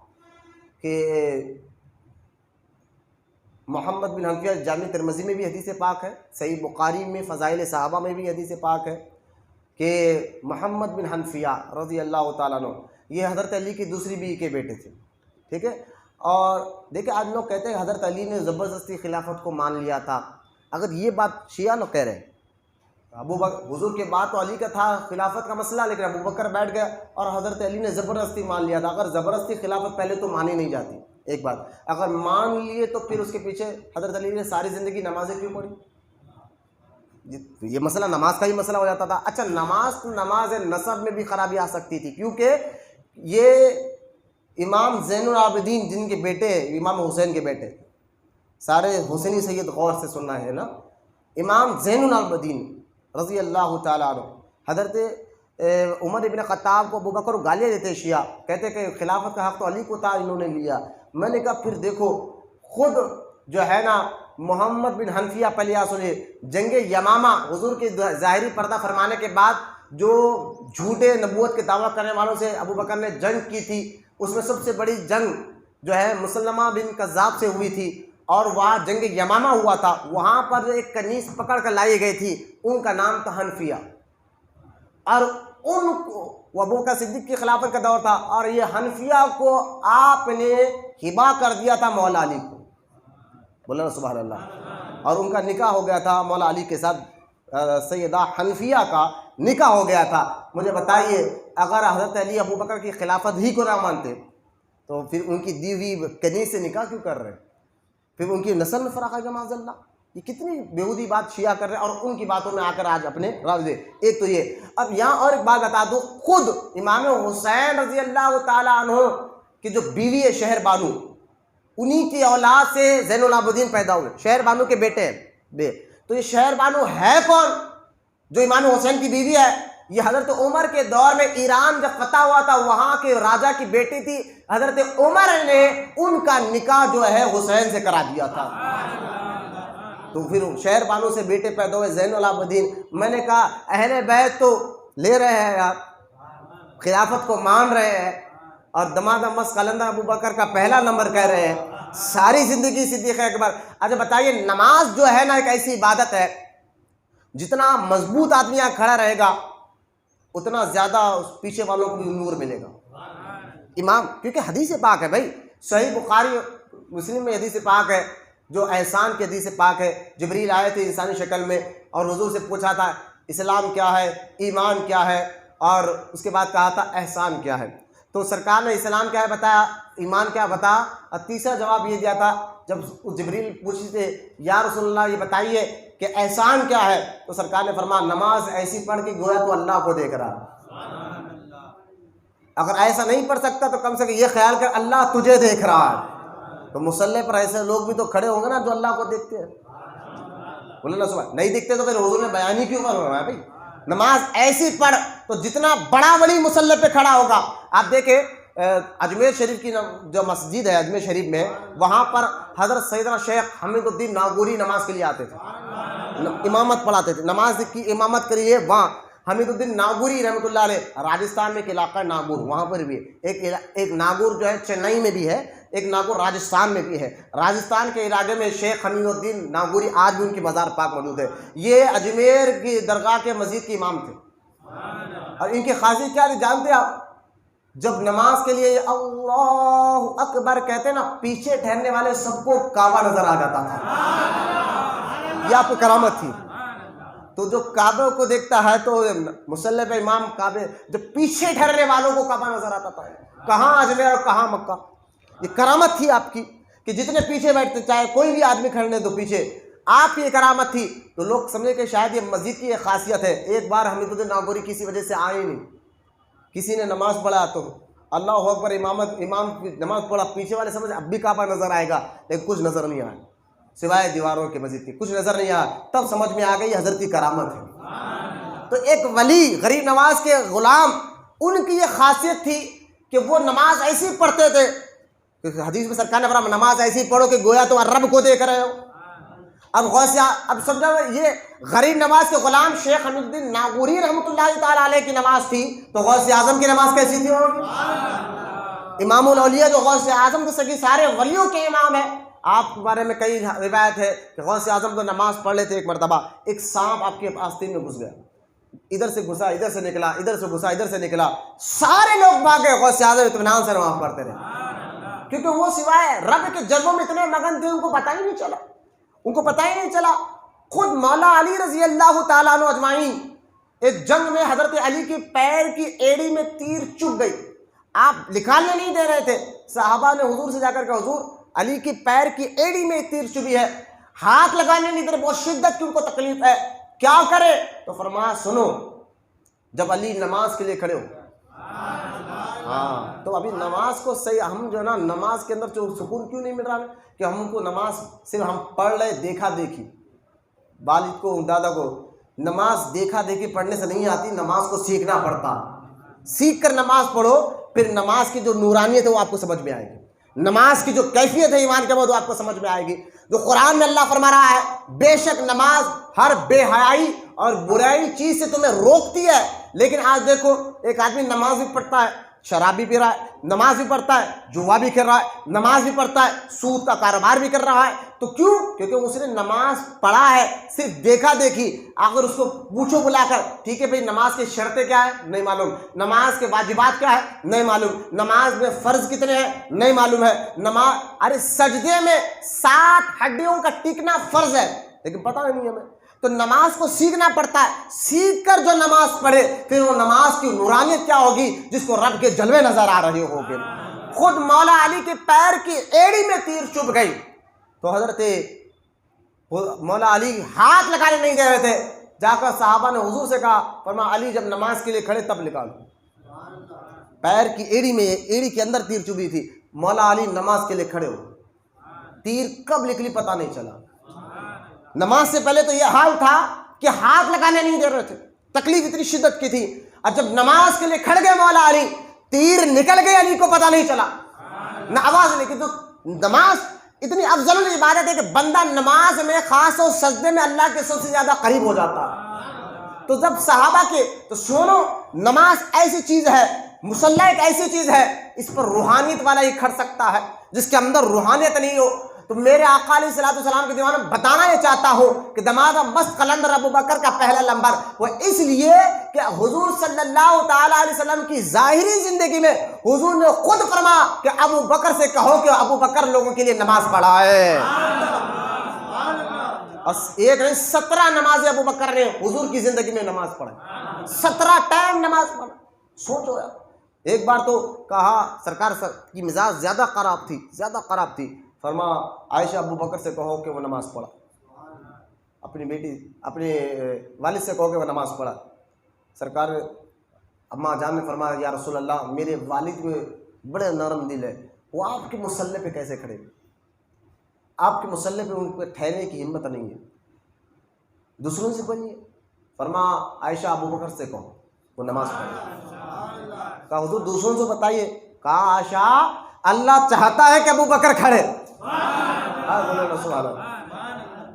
کہ محمد بن حنفیہ جامع ترمذی میں بھی حدیث پاک ہے، صحیح بخاری میں فضائل صحابہ میں بھی حدیث پاک ہے کہ محمد بن حنفیہ رضی اللہ تعالیٰ عنہ یہ حضرت علی کی دوسری بیوی کے بیٹے تھے، ٹھیک ہے۔ اور دیکھیں آج لوگ کہتے ہیں حضرت علی نے زبردستی خلافت کو مان لیا تھا، اگر یہ بات شیعہ لوگ کہہ رہے ہیں، ابو بکر حضور کے بعد تو علی کا تھا خلافت کا مسئلہ، لیکن ابو بکر بیٹھ گیا اور حضرت علی نے زبردستی مان لیا تھا۔ اگر زبردستی خلافت پہلے تو مانی نہیں جاتی، ایک بات اگر مان لیے تو پھر اس کے پیچھے حضرت علی نے ساری زندگی نمازیں کیوں پڑھی؟ یہ مسئلہ نماز کا ہی مسئلہ ہو جاتا تھا۔ اچھا نماز نسب میں بھی خرابی آ سکتی تھی، کیونکہ یہ امام زین العابدین جن کے بیٹے ہیں، امام حسین کے بیٹے، سارے حسینی سید غور سے سننا ہے نا، امام زین العابدین رضی اللہ تعالیٰ عنہ، حضرت عمر ابن خطاب کو ابو بکر گالیاں دیتے شیعہ، کہتے کہ خلافت کا حق تو علی کو تھا، انہوں نے لیا۔ میں نے کہا پھر دیکھو خود جو ہے نا محمد بن حنفیہ، پہلے سنیے، جنگ یمامہ حضور کے ظاہری پردہ فرمانے کے بعد جو جھوٹے نبوت کے دعویٰ کرنے والوں سے ابو بکر نے جنگ کی تھی، اس میں سب سے بڑی جنگ جو ہے مسلمہ بن کذاب سے ہوئی تھی، اور وہاں جنگ یمامہ ہوا تھا، وہاں پر ایک کنیز پکڑ کر لائی گئی تھی، ان کا نام تھا حنفیہ، اور ان کو ابو بکر صدیق کی خلافت کا دور تھا، اور یہ حنفیہ کو آپ نے ہبا کر دیا تھا مولا علی کو، بولنا سبحان اللہ، اور ان کا نکاح ہو گیا تھا مولا علی کے ساتھ، سیدہ حنفیہ کا نکاح ہو گیا تھا۔ مجھے بتائیے اگر حضرت علی ابو بکر کی خلافت ہی کو نہ مانتے تو پھر ان کی دی ہوئی کنیز سے نکاح کیوں کر رہے ہیں؟ پھر ان کی نسل میں فرق آئے گا معاذ اللہ۔ یہ کتنی بیہودی بات شیعہ کر رہے ہیں، اور ان کی باتوں میں آ کر آج اپنے راضی۔ ایک تو یہ، اب یہاں اور ایک بات بتا دوں، خود امام حسین رضی اللہ تعالیٰ عنہ کی جو بیوی ہے شہر بانو، انہی کی اولاد سے زین العابدین پیدا ہوئے، شہر بانو کے بیٹے ہیں۔ تو یہ شہر بانو ہے کون جو امام حسین کی بیوی ہے؟ یہ حضرت عمر کے دور میں ایران جب فتح ہوا تھا، وہاں کے راجہ کی بیٹی تھی، حضرت عمر نے ان کا نکاح جو ہے حسین سے کرا دیا تھا۔ تو پھر شہر بانو سے بیٹے پیدا ہوئے زین العابدین۔ میں نے کہا اہل بیت تو لے رہے ہیں آپ، خلافت کو مان رہے ہیں، اور دمادم مست قلندر ابو بکر کا پہلا نمبر کہہ رہے ہیں، ساری زندگی صدیق اکبر۔ اچھا بتائیے، نماز جو ہے نا ایک ایسی عبادت ہے، جتنا مضبوط آدمی یہاں کھڑا رہے گا اتنا زیادہ اس پیچھے والوں کو بھی نور ملے گا۔ امام، کیونکہ حدیث پاک ہے بھائی، صحیح بخاری مسلم میں حدیث پاک ہے، جو احسان کی حدیث پاک ہے۔ جبریل آئے تھے انسانی شکل میں اور حضور سے پوچھا تھا اسلام کیا ہے، ایمان کیا ہے، اور اس کے بعد کہا تھا احسان کیا ہے۔ تو سرکار نے اسلام کیا ہے بتایا، ایمان کیا بتایا، اور تیسرا جواب یہ دیا تھا جب جبریل پوچھے تھے یا رسول اللہ یہ بتائیے کہ احسان کیا ہے، تو سرکار نے فرمایا نماز ایسی پڑھ کے گویا تو اللہ کو دیکھ رہا ہے۔ اگر ایسا نہیں پڑھ سکتا تو کم سے کم یہ خیال کر اللہ تجھے دیکھ رہا ہے۔ تو مصلی پر ایسے لوگ بھی تو کھڑے ہوں گے نا جو اللہ کو دیکھتے ہیں، بولے نا صبح نہیں دیکھتے تو پھر حضور نے بیان ہی کیوں کر رہا ہے بھائی؟ نماز ایسی پڑھ تو جتنا بڑا ولی مصلی پہ کھڑا ہوگا۔ آپ دیکھیں اجمیر شریف کی جو مسجد ہے اجمیر شریف میں، وہاں پر حضرت سیدنا شیخ حمید الدین ناگوری نماز کے لیے آتے تھے، امامت پڑھاتے تھے، نماز کی امامت کری ہے وہاں حمید الدین ناگوری رحمۃ اللہ علیہ۔ راجستھان میں ایک علاقہ ہے ناگور، وہاں پر بھی ایک ناگور جو ہے چنئی میں بھی ہے، ایک ناگور راجستھان میں بھی ہے۔ راجستھان کے علاقے میں شیخ حمید الدین ناگوری آج بھی ان کی مزار پاک موجود ہے۔ یہ اجمیر کی درگاہ کے مسجد کے امام تھے، اور ان کی خاصیت کیا تھی جانتے آپ؟ جب نماز کے لیے اللہ اکبر کہتے نا، پیچھے ٹھہرنے والے سب کو کعبہ نظر آ جاتا تھا۔ یہ آپ کو کرامت تھی۔ تو جو کعبے کو دیکھتا ہے تو مصلی پہ امام کعبے، جب پیچھے ٹھہرنے والوں کو کعبہ نظر آتا تھا، کہاں اجمیر اور کہاں مکہ۔ یہ کرامت تھی آپ کی کہ جتنے پیچھے بیٹھتے، چاہے کوئی بھی آدمی کھڑنے دو پیچھے، آپ کی یہ کرامت تھی۔ تو لوگ سمجھے کہ شاید یہ مسجد کی ایک خاصیت ہے۔ ایک بار حمید الدین ناگوری کسی وجہ سے آئے نہیں، کسی نے نماز پڑھا تو اللہ اکبر امام نماز پڑھا، پیچھے والے سمجھے اب بھی کعبہ نظر آئے گا، لیکن کچھ نظر نہیں آیا سوائے دیواروں کے مسجد کی، کچھ نظر نہیں آیا۔ تب سمجھ میں آ گئی حضرت کی کرامت ہے۔ تو ایک ولی غریب نواز کے غلام، ان کی یہ خاصیت تھی کہ وہ نماز ایسی پڑھتے تھے، حدیث میں سرکار نے فرمایا نماز ایسی پڑھو کہ گویا تم رب کو دیکھ رہے ہو۔ اب سمجھا یہ غریب نواز کے غلام شیخ حمید الدین ناگوری رحمۃ اللہ تعالیٰ علیہ کی نماز تھی، تو غوث اعظم کی نماز کیسی تھی ہوگی؟ امام الاولیاء جو غوث اعظم تو سکی سارے ولیوں کے امام ہیں۔ آپ کے بارے میں کئی روایت ہے کہ غوث اعظم تو نماز پڑھ لیتے، ایک مرتبہ ایک سانپ آپ کے آستین میں گھس گیا، ادھر سے گھسا ادھر سے نکلا، ادھر سے گھسا ادھر سے نکلا، سارے لوگ بھاگ گئے، غوث اعظم اطمینان سے نماز پڑھتے رہے، کیونکہ وہ سوائے رب کے جذبوں میں اتنے مگن تھے، ان کو پتہ ہی نہیں چلا، ان کو پتہ ہی نہیں چلا۔ خود مولا علی رضی اللہ تعالیٰ عنہ اجمعین ایک جنگ میں حضرت علی کی پیر کی ایڑی میں تیر چبھ گئی، آپ نکالنے نہیں دے رہے تھے، صحابہ نے حضور سے جا کر کہا حضور علی کی پیر کی ایڑی میں تیر چبھی ہے، ہاتھ لگانے نہیں دے رہے، بہت شدت کی ان کو تکلیف ہے، کیا کرے؟ تو فرمایا سنو، جب علی نماز کے لیے کھڑے ہو، ہاں تو ابھی نماز کو صحیح، ہم جو ہے نا نماز کے اندر جو سکون کیوں نہیں مل رہا ہے کہ ہم کو نماز صرف ہم پڑھ لے دیکھا دیکھی، والد کو دادا کو نماز دیکھا دیکھی پڑھنے سے نہیں آتی، نماز کو سیکھنا پڑتا، سیکھ کر نماز پڑھو، پھر نماز کی جو نورانیت ہے وہ آپ کو سمجھ میں آئے گی، نماز کی جو کیفیت ہے ایمان کے بعد وہ آپ کو سمجھ میں آئے گی۔ جو قرآن میں اللہ فرما رہا ہے بے شک نماز ہر بے حیائی اور برائی چیز سے تمہیں روکتی ہے، لیکن آج دیکھو ایک آدمی نماز بھی پڑھتا ہے، شراب بھی پی رہا ہے، نماز بھی پڑھتا ہے، جوا بھی کر رہا ہے، نماز بھی پڑھتا ہے، سود کا کاروبار بھی کر رہا ہے، تو کیوں؟ کیونکہ اس نے نماز پڑھا ہے صرف دیکھا دیکھی۔ اگر اس کو پوچھو بلا کر ٹھیک ہے بھئی نماز کی شرطیں کیا ہے نہیں معلوم، نماز کے واجبات کیا ہے نہیں معلوم، نماز میں فرض کتنے ہیں نہیں معلوم ہے، نماز ارے سجدے میں 7 ہڈیوں کا ٹکنا فرض ہے لیکن پتہ نہیں ہمیں، تو نماز کو سیکھنا پڑتا ہے، سیکھ کر جو نماز پڑھے پھر وہ نماز کی نورانیت کیا ہوگی جس کو رب کے جلوے نظر آ رہے ہوں گے۔ خود مولا علی کے پیر کی ایڑی میں تیر چبھ گئی تو حضرت مولا علی ہاتھ لگانے نہیں دے رہے تھے، جا کر صحابہ نے حضور سے کہا، فرمایا علی جب نماز کے لیے کھڑے تب نکالو، پیر کی ایڑی میں، ایڑی کے اندر تیر چبھی تھی، مولا علی نماز کے لیے کھڑے ہو، تیر کب نکلی پتہ نہیں چلا۔ نماز سے پہلے تو یہ حال تھا کہ ہاتھ لگانے نہیں دے رہے تھے، تکلیف اتنی شدت کی تھی، اور جب نماز کے لیے کھڑ گئے مولا علی، تیر نکل گئے، علی کو پتہ نہیں چلا، نہ آواز نہیں کی۔ تو نماز اتنی افضل عبادت ہے کہ بندہ نماز میں خاص اور سجدے میں اللہ کے سب سے زیادہ قریب ہو جاتا ہے۔ تو جب صحابہ کے تو سنو، نماز ایسی چیز ہے، مصلی ایک ایسی چیز ہے، اس پر روحانیت والا ہی کھڑ سکتا ہے، جس کے اندر روحانیت نہیں ہو۔ تو میرے آقا علیہ السلام کے دیوان میں بتانا یہ چاہتا ہوں کہ دماغ مست قلندر ابو بکر کا پہلا نمبر وہ اس لیے کہ حضور صلی اللہ تعالیٰ علیہ وسلم کی ظاہری زندگی میں حضور نے خود فرمایا کہ ابو بکر سے کہو کہ ابو بکر لوگوں کے لیے نماز پڑھائے، اور ایک نہیں 17 نمازیں ابو بکر نے حضور کی زندگی میں نماز پڑھائی، 17 ٹائم نماز پڑھا۔ سوچو یار، ایک بار تو کہا سرکار کی مزاج زیادہ خراب تھی، فرما عائشہ ابو بکر سے کہو کہ وہ نماز پڑھا، اپنے والد سے کہو کہ وہ نماز پڑھا۔ سرکار اماں جان نے فرمایا یا رسول اللہ میرے والد میں بڑے نرم دل ہے، وہ آپ کے مصلی پہ کیسے کھڑے، آپ کے مصلی پہ ان کو ٹھہرنے کی ہمت نہیں ہے، دوسروں سے پڑھیے۔ فرما عائشہ ابو بکر سے کہو وہ نماز پڑھے۔ کہا حضور دوسروں سے بتائیے۔ کہا عائشہ اللہ چاہتا ہے کہ ابو بکر کھڑے۔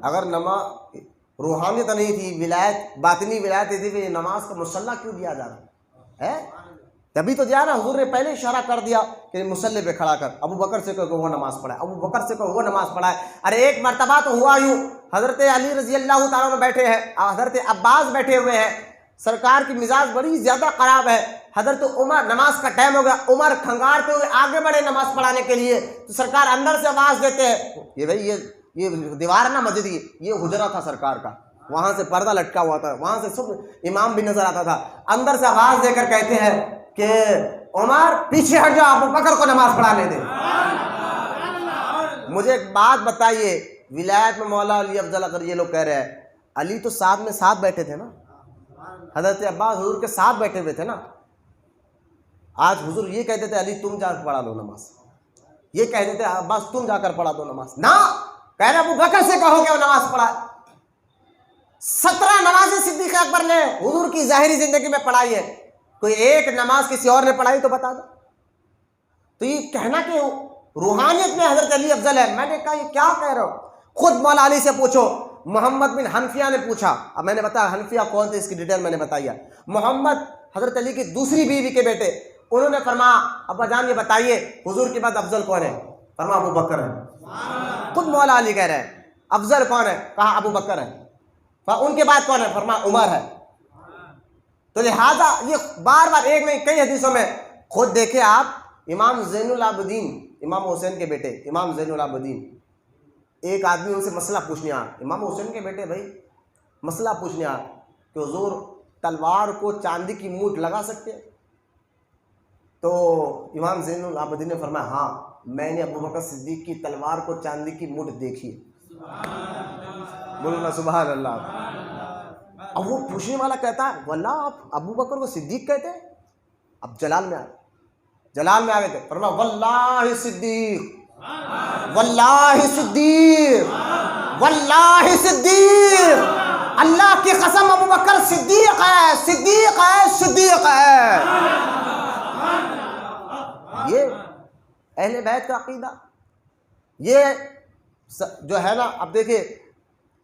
اگر نماز روحانیت نہیں تھی، ولایت باطنی ولایت تھی، پھر نماز کا مصلی کیوں دیا جا رہا ہے؟ تبھی تو دیا نا، حضور نے پہلے اشارہ کر دیا کہ مصلی پہ کھڑا کر، ابو بکر سے کہو وہ نماز پڑھائے، ابو بکر سے کہو وہ نماز پڑھائے۔ ارے ایک مرتبہ تو ہوا یوں، حضرت علی رضی اللہ تعالیٰ عنہ بیٹھے ہیں، حضرت عباس بیٹھے ہوئے ہیں، سرکار کی مزاج بڑی زیادہ خراب ہے، حضرت عمر نماز کا ٹائم ہو گیا، عمر کھنگارتے ہوئے آگے بڑھے نماز پڑھانے کے لیے، تو سرکار اندر سے آواز دیتے ہیں، یہ بھائی یہ دیوار نہ مسجد کی، یہ حجرہ تھا سرکار کا، وہاں سے پردہ لٹکا ہوا تھا، وہاں سے سب امام بھی نظر آتا تھا، اندر سے آواز دے کر کہتے ہیں کہ عمر پیچھے ہٹ جاؤ، ابو بکر کو نماز پڑھانے دے۔ مجھے ایک بات بتائیے، ولایت میں مولا علی افضل اگر یہ لوگ کہہ رہے ہیں، علی تو ساتھ میں ساتھ بیٹھے تھے نا، حضرت عباس حضور کے ساتھ بیٹھے ہوئے تھے نا، آج حضور یہ کہتے تھے علی تم جا کر پڑھا دو نماز، یہ کہتے تھے عباس تم جا کر پڑھا دو نماز، نہ کہہ رہے ابو بکر سے کہو کہ وہ نماز پڑھائے۔ 17 نمازیں صدیق اکبر نے حضور کی ظاہری زندگی میں پڑھائی ہے، کوئی ایک نماز کسی اور نے پڑھائی تو بتا دو۔ تو یہ کہنا کہ روحانیت میں حضرت علی افضل ہے، میں نے کہا یہ کیا کہہ رہا ہو، خود مولا علی سے پوچھو۔ محمد بن حنفیہ نے پوچھا، اب میں نے بتایا حنفیہ کون تھے اس کی ڈیٹیل میں نے بتائی ہے، محمد حضرت علی کی دوسری بیوی کے بیٹے، انہوں نے فرمایا ابا جان یہ بتائیے حضور کے بعد افضل کون ہے؟ فرمایا ابو بکر ہے۔ خود مولا علی کہہ رہے ہیں افضل کون ہے؟ کہا ابو بکر ہے۔ ان کے بعد کون ہے؟ فرمایا عمر ہے۔ تو لہذا یہ بار بار ایک نہیں کئی حدیثوں میں، خود دیکھیں آپ امام زین العابدین، امام حسین کے بیٹے امام زین العابدین، ایک آدمی ان سے مسئلہ پوچھنے آیا، امام حسین کے بیٹے بھائی مسئلہ پوچھنے آیا کہ حضور تلوار کو چاندی کی موٹ لگا سکتے ہیں؟ تو امام زین العابدین نے فرمایا ہاں میں نے ابو بکر صدیق کی تلوار کو چاندی کی موٹ دیکھی ہے۔ بولنا سبحان اللہ۔ اب وہ پوچھنے والا کہتا ہے واللہ آپ ابو بکر کو صدیق کہتے ہیں؟ اب جلال میں آ گئے تھے، فرمایا واللہ صدیق، واللہ صدیق، واللہ صدیق، اللہ کی قسم ابو بکر صدیق ہے، صدیق ہے، صدیق ہے۔ یہ اہل بیت کا عقیدہ، یہ جو ہے نا، اب دیکھیں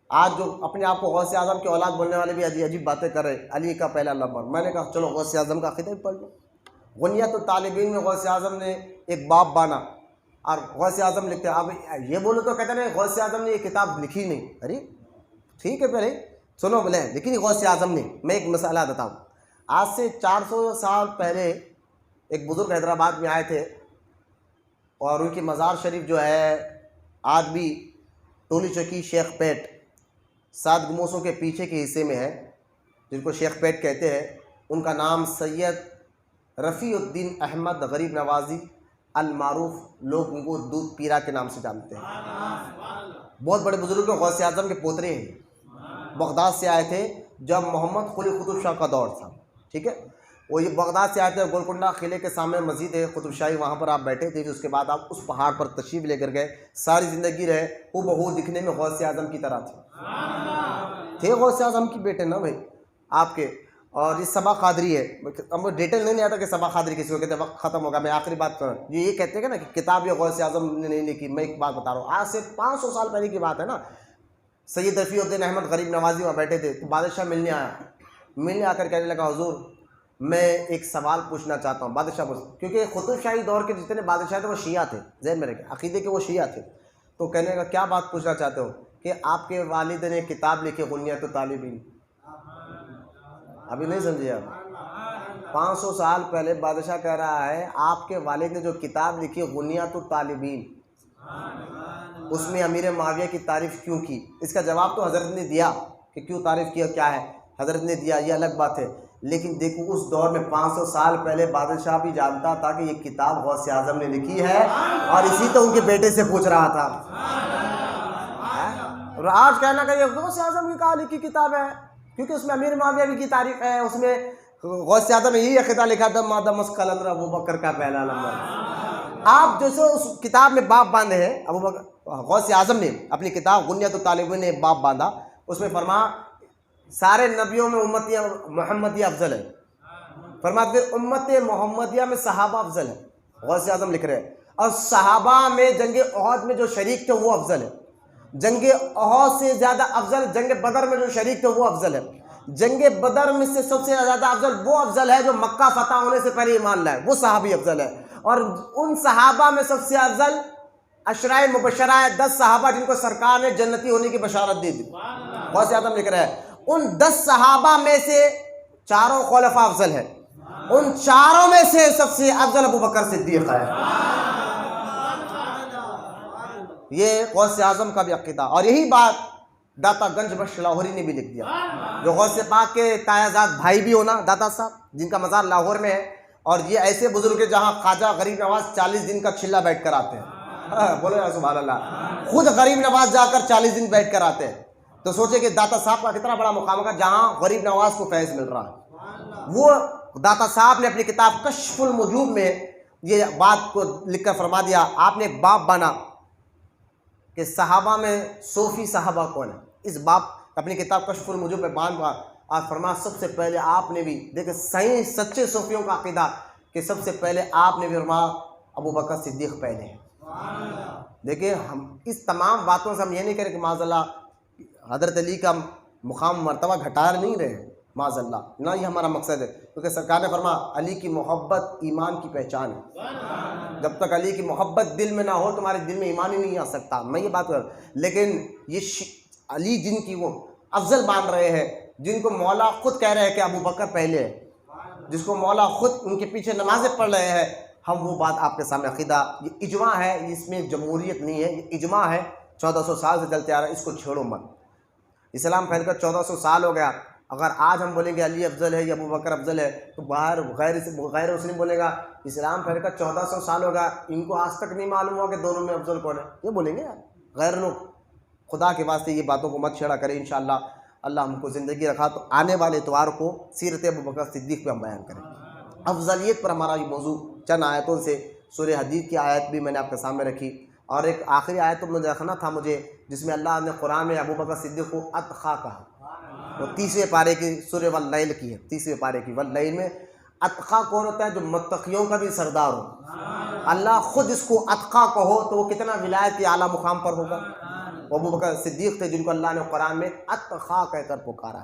آج جو اپنے آپ کو غوث اعظم کے اولاد بولنے والے بھی عجیب باتیں کر رہے، علی کا پہلا نمبر، میں نے کہا چلو غوث اعظم کا عقیدہ بھی پڑھ لو۔ غنیت الطالبین میں غوث اعظم نے ایک باب بانا اور غوث اعظم لکھتے ہیں، اب یہ بولو تو کہتے ہیں غوث اعظم نے یہ کتاب لکھی نہیں، ارے ٹھیک ہے پہلے سنو بولے لیکن غوث اعظم نے، میں ایک مسئلہ بتاؤں، آج سے 400 سال پہلے ایک بزرگ حیدرآباد میں آئے تھے اور ان کی مزار شریف جو ہے آج بھی ٹولی چوکی شیخ پیٹ 7 گموسوں کے پیچھے کے حصے میں ہے، جن کو شیخ پیٹ کہتے ہیں۔ ان کا نام سید رفیع الدین احمد غریب نوازی المعروف، لوگ ان کو دودھ پیرا کے نام سے جانتے ہیں، بہت بڑے بزرگ غوث اعظم کے پوترے ہیں، بغداد سے آئے تھے جب محمد قلی قطب شاہ کا دور تھا، ٹھیک ہے، وہ یہ بغداد سے آئے تھے، گولکنڈہ قلعے کے سامنے مسجد ہے قطب شاہی، وہاں پر آپ بیٹھے تھے، اس کے بعد آپ اس پہاڑ پر تشریف لے کر گئے، ساری زندگی رہے، وہ بہو دکھنے میں غوث اعظم کی طرح تھے غوث اعظم کی بیٹے نا بھائی آپ کے۔ اور یہ صبا قادری ہے، ہم ڈیٹیل نہیں آتا کہ صبا قادری کسی کو کہتے ہیں، وقت ختم ہوگا، میں آخری بات کروں، یہ کہتے ہیں نا کہ کتاب یہ غوث اعظم نے نہیں لکھی، میں ایک بات بتا رہا ہوں، آج سے 500 سال پہلے کی بات ہے نا، سید رفیع الدین احمد غریب نوازی وہاں بیٹھے تھے، تو بادشاہ ملنے آ کر کہنے لگا حضور میں ایک سوال پوچھنا چاہتا ہوں۔ بادشاہ کیونکہ قطب شاہی دور کے جتنے بادشاہ تھے وہ شیعہ تھے، ذہن میں رکھے عقیدے کے وہ شیعہ تھے، تو کہنے لگا کیا بات پوچھنا چاہتے ہو؟ کہ آپ کے والد نے کتاب لکھی غنیت الطالبین۔ ابھی نہیں سمجھے آپ، 500 سال پہلے بادشاہ کہہ رہا ہے آپ کے والد نے جو کتاب لکھی غنیت الطالبین، اس میں امیر معاویہ کی تعریف کیوں کی؟ اس کا جواب تو حضرت نے دیا کہ کیوں تعریف کیا، کیا ہے حضرت نے دیا، یہ الگ بات ہے، لیکن دیکھو اس دور میں 500 سال پہلے بادشاہ بھی جانتا تھا کہ یہ کتاب غوث اعظم نے لکھی ہے، اور اسی تو ان کے بیٹے سے پوچھ رہا تھا۔ اور آج کہنا کہ یہ غوث اعظم کی کہاں لکھی کتاب ہے، کیونکہ اس میں امیر معاویہ کی تاریخ ہے، اس میں غوث اعظم نے یہی عقیدہ لکھا تھا مادہ مسقل اندر ابو بکر کا پہلا نمبر۔ آپ جیسے اس کتاب میں باب باندھے ہیں، ابو بکر غوث اعظم نے اپنی کتاب غنیۃ الطالبین نے باب باندھا، اس میں فرمایا سارے نبیوں میں امتی محمدیہ افضل ہے، فرمایا پھر امت محمدیہ میں صحابہ افضل ہے، غوث اعظم لکھ رہے ہیں، اور صحابہ میں جنگ احد میں جو شریک تھے وہ افضل ہے، جنگ احد سے زیادہ افضل جنگ بدر میں جو شریک تھے وہ افضل ہے، جنگ بدر میں سے سب سے زیادہ افضل وہ افضل ہے جو مکہ فتح ہونے سے پہلے ایمان لائے، وہ صحابی افضل ہے، اور ان صحابہ میں سب سے افضل عشرۂ مبشرہ 10 صحابہ جن کو سرکار نے جنتی ہونے کی بشارت دی تھی، غوث اعظم لکھ رہے ہیں ان 10 صحابہ میں سے چاروں خلفاء افضل ہیں، ان چاروں میں سے سب سے افضل ابو بکر صدیق ہے۔ یہ غوث اعظم کا بھی عقیدہ، اور یہی بات داتا گنج بخش لاہوری نے بھی لکھ دیا، جو غوث پاک کے تایا زاد بھائی بھی ہونا داتا صاحب، جن کا مزار لاہور میں ہے، اور یہ ایسے بزرگ ہیں جہاں خواجہ غریب نواز 40 دن کا چھلا بیٹھ کر آتے ہیں، بولو یا سبحان اللہ، خود غریب نواز جا کر 40 دن بیٹھ کر آتے ہیں، تو سوچے کہ داتا صاحب کا کتنا بڑا مقام ہوگا جہاں غریب نواز کو فیض مل رہا ہے۔ وہ داتا صاحب نے اپنی کتاب کشف المجوب میں یہ بات کو لکھ کر فرما دیا، آپ نے ایک باب بنا کہ صحابہ میں صوفی صحابہ کون ہے، اس باب اپنی کتاب کشف المجوب میں باندھ کر آپ فرما سب سے پہلے آپ نے بھی دیکھیں صحیح سچے صوفیوں کا عقیدہ کہ سب سے پہلے آپ نے بھی فرمایا ابو بکر صدیق پہلے ہیں۔ دیکھیں ہم اس تمام باتوں سے ہم یہ نہیں کریں کہ معاذ اللہ حضرت علی کا مقام مرتبہ گھٹا نہیں رہے ہیں، معاذ اللہ، نہ یہ ہمارا مقصد ہے، کیونکہ سرکار نے فرمایا علی کی محبت ایمان کی پہچان ہے، جب تک علی کی محبت دل میں نہ ہو تمہارے دل میں ایمان ہی نہیں آ سکتا، میں یہ بات کر رہا ہوں۔ لیکن یہ علی جن کی وہ افضل مان رہے ہیں، جن کو مولا خود کہہ رہے ہیں کہ ابو بکر پہلے ہے، جس کو مولا خود ان کے پیچھے نمازیں پڑھ رہے ہیں، ہم وہ بات آپ کے سامنے عقیدہ، یہ اجماع ہے، اس میں جمہوریت نہیں ہے، یہ اجماع ہے، 1400 سال سے چلتے آ رہا ہے، اس کو چھوڑو مت۔ اسلام پھیل کر 1400 سال ہو گیا، اگر آج ہم بولیں گے علی افضل ہے یا ابو بکر افضل ہے تو باہر غیر مسلم بولے گا اسلام پھیل کر 1400 سال ہو گیا، ان کو آج تک نہیں معلوم ہوا کہ دونوں میں افضل کون ہے، یہ بولیں گے غیر لوگ۔ خدا کے واسطے یہ باتوں کو مت چھیڑا کریں، انشاءاللہ اللہ ہم کو زندگی رکھا تو آنے والے اتوار کو سیرت ابو بکر صدیق پہ ہم بیان کریں۔ افضلیت پر ہمارا یہ موضوع چند آیتوں سے، سورہ حدید کی آیت بھی میں نے آپ کے سامنے رکھی، اور ایک آخری آیت تو مجھے رکھنا تھا مجھے، جس میں اللہ نے قرآن میں ابو بکر صدیق کو اتقا کہا، وہ 30ویں پارے کی سورہ واللیل کی ہے، 30ویں پارے کی واللیل میں اتقا کون ہوتا ہے؟ جو متقیوں کا بھی سردار ہو، اللہ خود اس کو اتقا کہو تو وہ کتنا ولایت کے اعلیٰ مقام پر ہوگا۔ وہ ابو بکر صدیق تھے جن کو اللہ نے قرآن میں اتقا کہہ کر پکارا،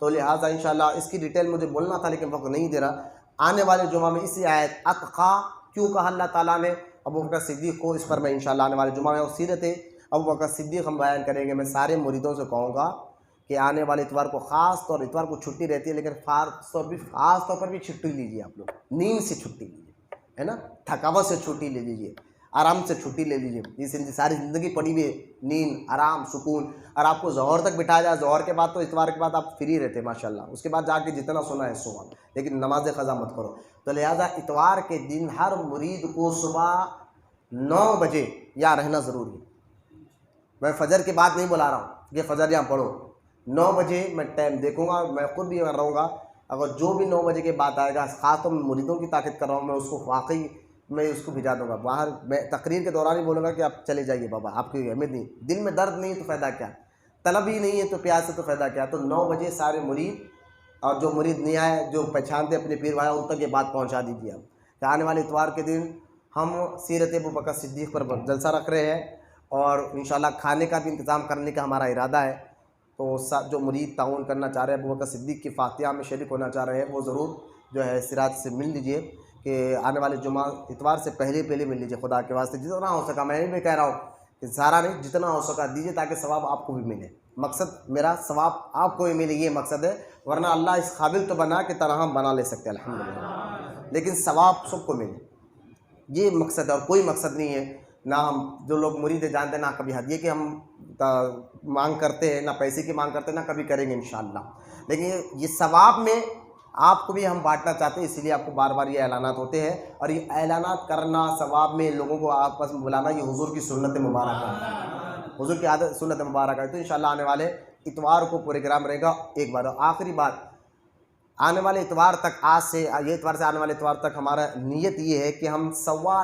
تو لہٰذا انشاءاللہ اس کی ڈیٹیل مجھے بولنا تھا لیکن وقت نہیں دے رہا، آنے والے جمعہ میں اسی آیت اتقا کیوں کہا اللہ تعالیٰ نے ابو بکر صدیق کو، اس پر میں انشاءاللہ آنے والے جمعہ میں سیرت ابو بکر صدیق ہم بیان کریں گے۔ میں سارے مریدوں سے کہوں گا کہ آنے والے اتوار کو، خاص طور اتوار کو چھٹی رہتی ہے لیکن خاص طور پر بھی چھٹی لیجیے، آپ لوگ نیند سے چھٹی لیجیے، ہے نا، تھکاوٹ سے چھٹی لے لیجیے، آرام سے چھٹی لے لیجیے، اس ساری زندگی پڑی ہوئی نیند، آرام، سکون، اور آپ کو ظہر تک بٹھایا جائے، ظہر کے بعد تو اتوار کے بعد آپ فری رہتے ماشاءاللہ، اس کے بعد جا کے جتنا سونا ہے سونا، لیکن نماز قضا مت کرو۔ تو لہٰذا اتوار کے دن ہر مرید کو صبح 9 بجے یہاں رہنا ضروری ہے۔ میں فجر کی بات نہیں بلا رہا ہوں کہ فجر یہاں پڑھو، 9 بجے میں ٹائم دیکھوں گا، میں خود بھی رہوں گا، اگر جو بھی 9 بجے کے بعد آئے گا، خاص طور میں مریدوں کی طاقت کر رہا ہوں، میں اس کو واقعی میں اس کو بھجا دوں گا باہر، میں تقریر کے دوران ہی بولوں گا کہ آپ چلے جائیے بابا، آپ کی اہمیت نہیں، دل میں درد نہیں تو فائدہ کیا، طلب ہی نہیں ہے تو پیاس سے تو فائدہ کیا۔ تو 9 بجے سارے مرید، اور جو مرید نہیں آئے، جو پہچانتے اپنے پیر بھائی، ان تک یہ بات پہنچا دیجیے آپ کہ آنے والے اتوار کے دن ہم سیرت ابو بکر صدیق پر جلسہ رکھ رہے ہیں، اور انشاءاللہ کھانے کا بھی انتظام کرنے کا ہمارا ارادہ ہے، تو جو مرید تعاون کرنا چاہ رہے ہیں، ابو بکر صدیق کی فاتحہ میں شریک ہونا چاہ رہے ہیں، وہ ضرور جو ہے سراج سے مل لیجئے، کہ آنے والے جمعہ اتوار سے پہلے مل لیجئے، خدا کے واسطے جتنا ہو سکا، میں بھی کہہ رہا ہوں کہ سارا نہیں، جتنا ہو سکا دیجئے تاکہ ثواب آپ کو بھی ملے، مقصد میرا ثواب آپ کو بھی ملے، یہ مقصد ہے، ورنہ اللہ اس قابل تو بنا کہ طرح ہم بنا لے سکتے ہیں الحمدللہ، لیکن ثواب سب کو ملے، یہ مقصد ہے، اور کوئی مقصد نہیں ہے۔ نہ ہم جو لوگ مرید جانتے ہیں، نہ کبھی ہدیے کی ہم مانگ کرتے ہیں، نہ پیسے کی مانگ کرتے ہیں، نہ کبھی کریں گے انشاءاللہ، لیکن یہ ثواب میں آپ کو بھی ہم بانٹنا چاہتے ہیں، اسی لیے آپ کو بار بار یہ اعلانات ہوتے ہیں، اور یہ اعلانات کرنا، ثواب میں لوگوں کو آپس میں بلانا، یہ حضور کی سنت مبارکہ ہے، حضور کی عادت سنت مبارکہ ہے۔ تو انشاءاللہ آنے والے اتوار کو پروگرام رہے گا۔ ایک بار آخری بات، آنے والے اتوار تک، آج سے یہ اتوار سے آنے والے اتوار تک ہمارا نیت یہ ہے کہ ہم 1.25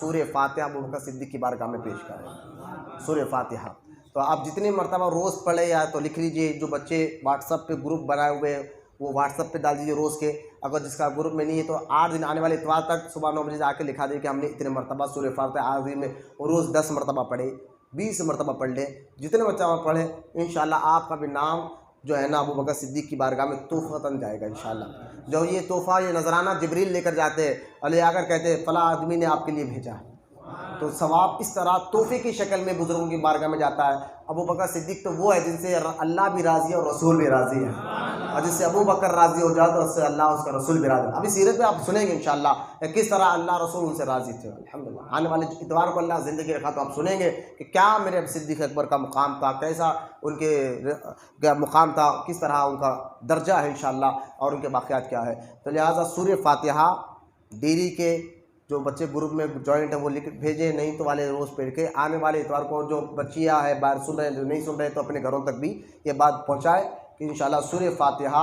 سورہ فاتحہ ابوبکر صدیق کی بارگاہ میں پیش کریں، سورہ فاتحہ۔ تو آپ جتنی مرتبہ روز پڑھے یا تو لکھ لیجئے، جو بچے واٹس ایپ پہ گروپ بنائے ہوئے وہ واٹس ایپ پہ ڈال دیجیے روز کے، اگر جس کا گروپ میں نہیں ہے تو 8 دن آنے والے اتوار تک صبح 9 بجے آ کے لکھا دے کہ ہم نے اتنے مرتبہ سورہ فاتحہ آخری میں روز 10 مرتبہ پڑھے، 20 مرتبہ پڑھ لیں، جتنے مرتبہ پڑھیں، انشاءاللہ آپ کا بھی نام جو ہے نا ابوبکر صدیق کی بارگاہ میں تحفتاً جائے گا انشاءاللہ۔ جو یہ تحفہ، یہ نذرانہ جبریل لے کر جاتے ہیں اور لے آ کر کہتے ہیں فلاں آدمی نے آپ کے لیے بھیجا ہے، تو ثواب اس طرح تحفے کی شکل میں بزرگوں کی بارگاہ میں جاتا ہے۔ ابوبکر صدیق تو وہ ہے جن سے اللہ بھی راضی ہے اور رسول بھی راضی ہے، اور جس سے ابوبکر راضی ہو جائے تو اس سے اللہ اس کا رسول بھی راضی ہے۔ ابھی سیرت میں آپ سنیں گے انشاءاللہ کہ کس طرح اللہ رسول ان سے راضی تھے الحمدللہ۔ آنے والے اتوار کو اللہ زندگی رکھا تو آپ سنیں گے کہ کیا میرے صدیق اکبر کا مقام تھا، کیسا ان کے مقام تھا، کس طرح ان کا درجہ ہے انشاءاللہ، اور ان کے واقعات کیا ہے۔ تو لہٰذا سورہ فاتحہ ڈیری کے جو بچے گروپ میں جوائنٹ ہیں وہ لکھ بھیجیں، نہیں تو والے روز پڑھ کے آنے والے اتوار کو جو بچیاں ہیں باہر سن رہے ہیں، جو نہیں سن رہے تو اپنے گھروں تک بھی یہ بات پہنچائے کہ انشاءاللہ سورہ فاتحہ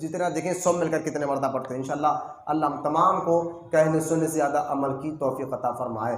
جتنا دیکھیں سب مل کر کتنے مرتبہ پڑھتے ہیں انشاءاللہ۔ اللہ ہم تمام کو کہنے سننے سے زیادہ عمل کی توفیق عطا فرمائے۔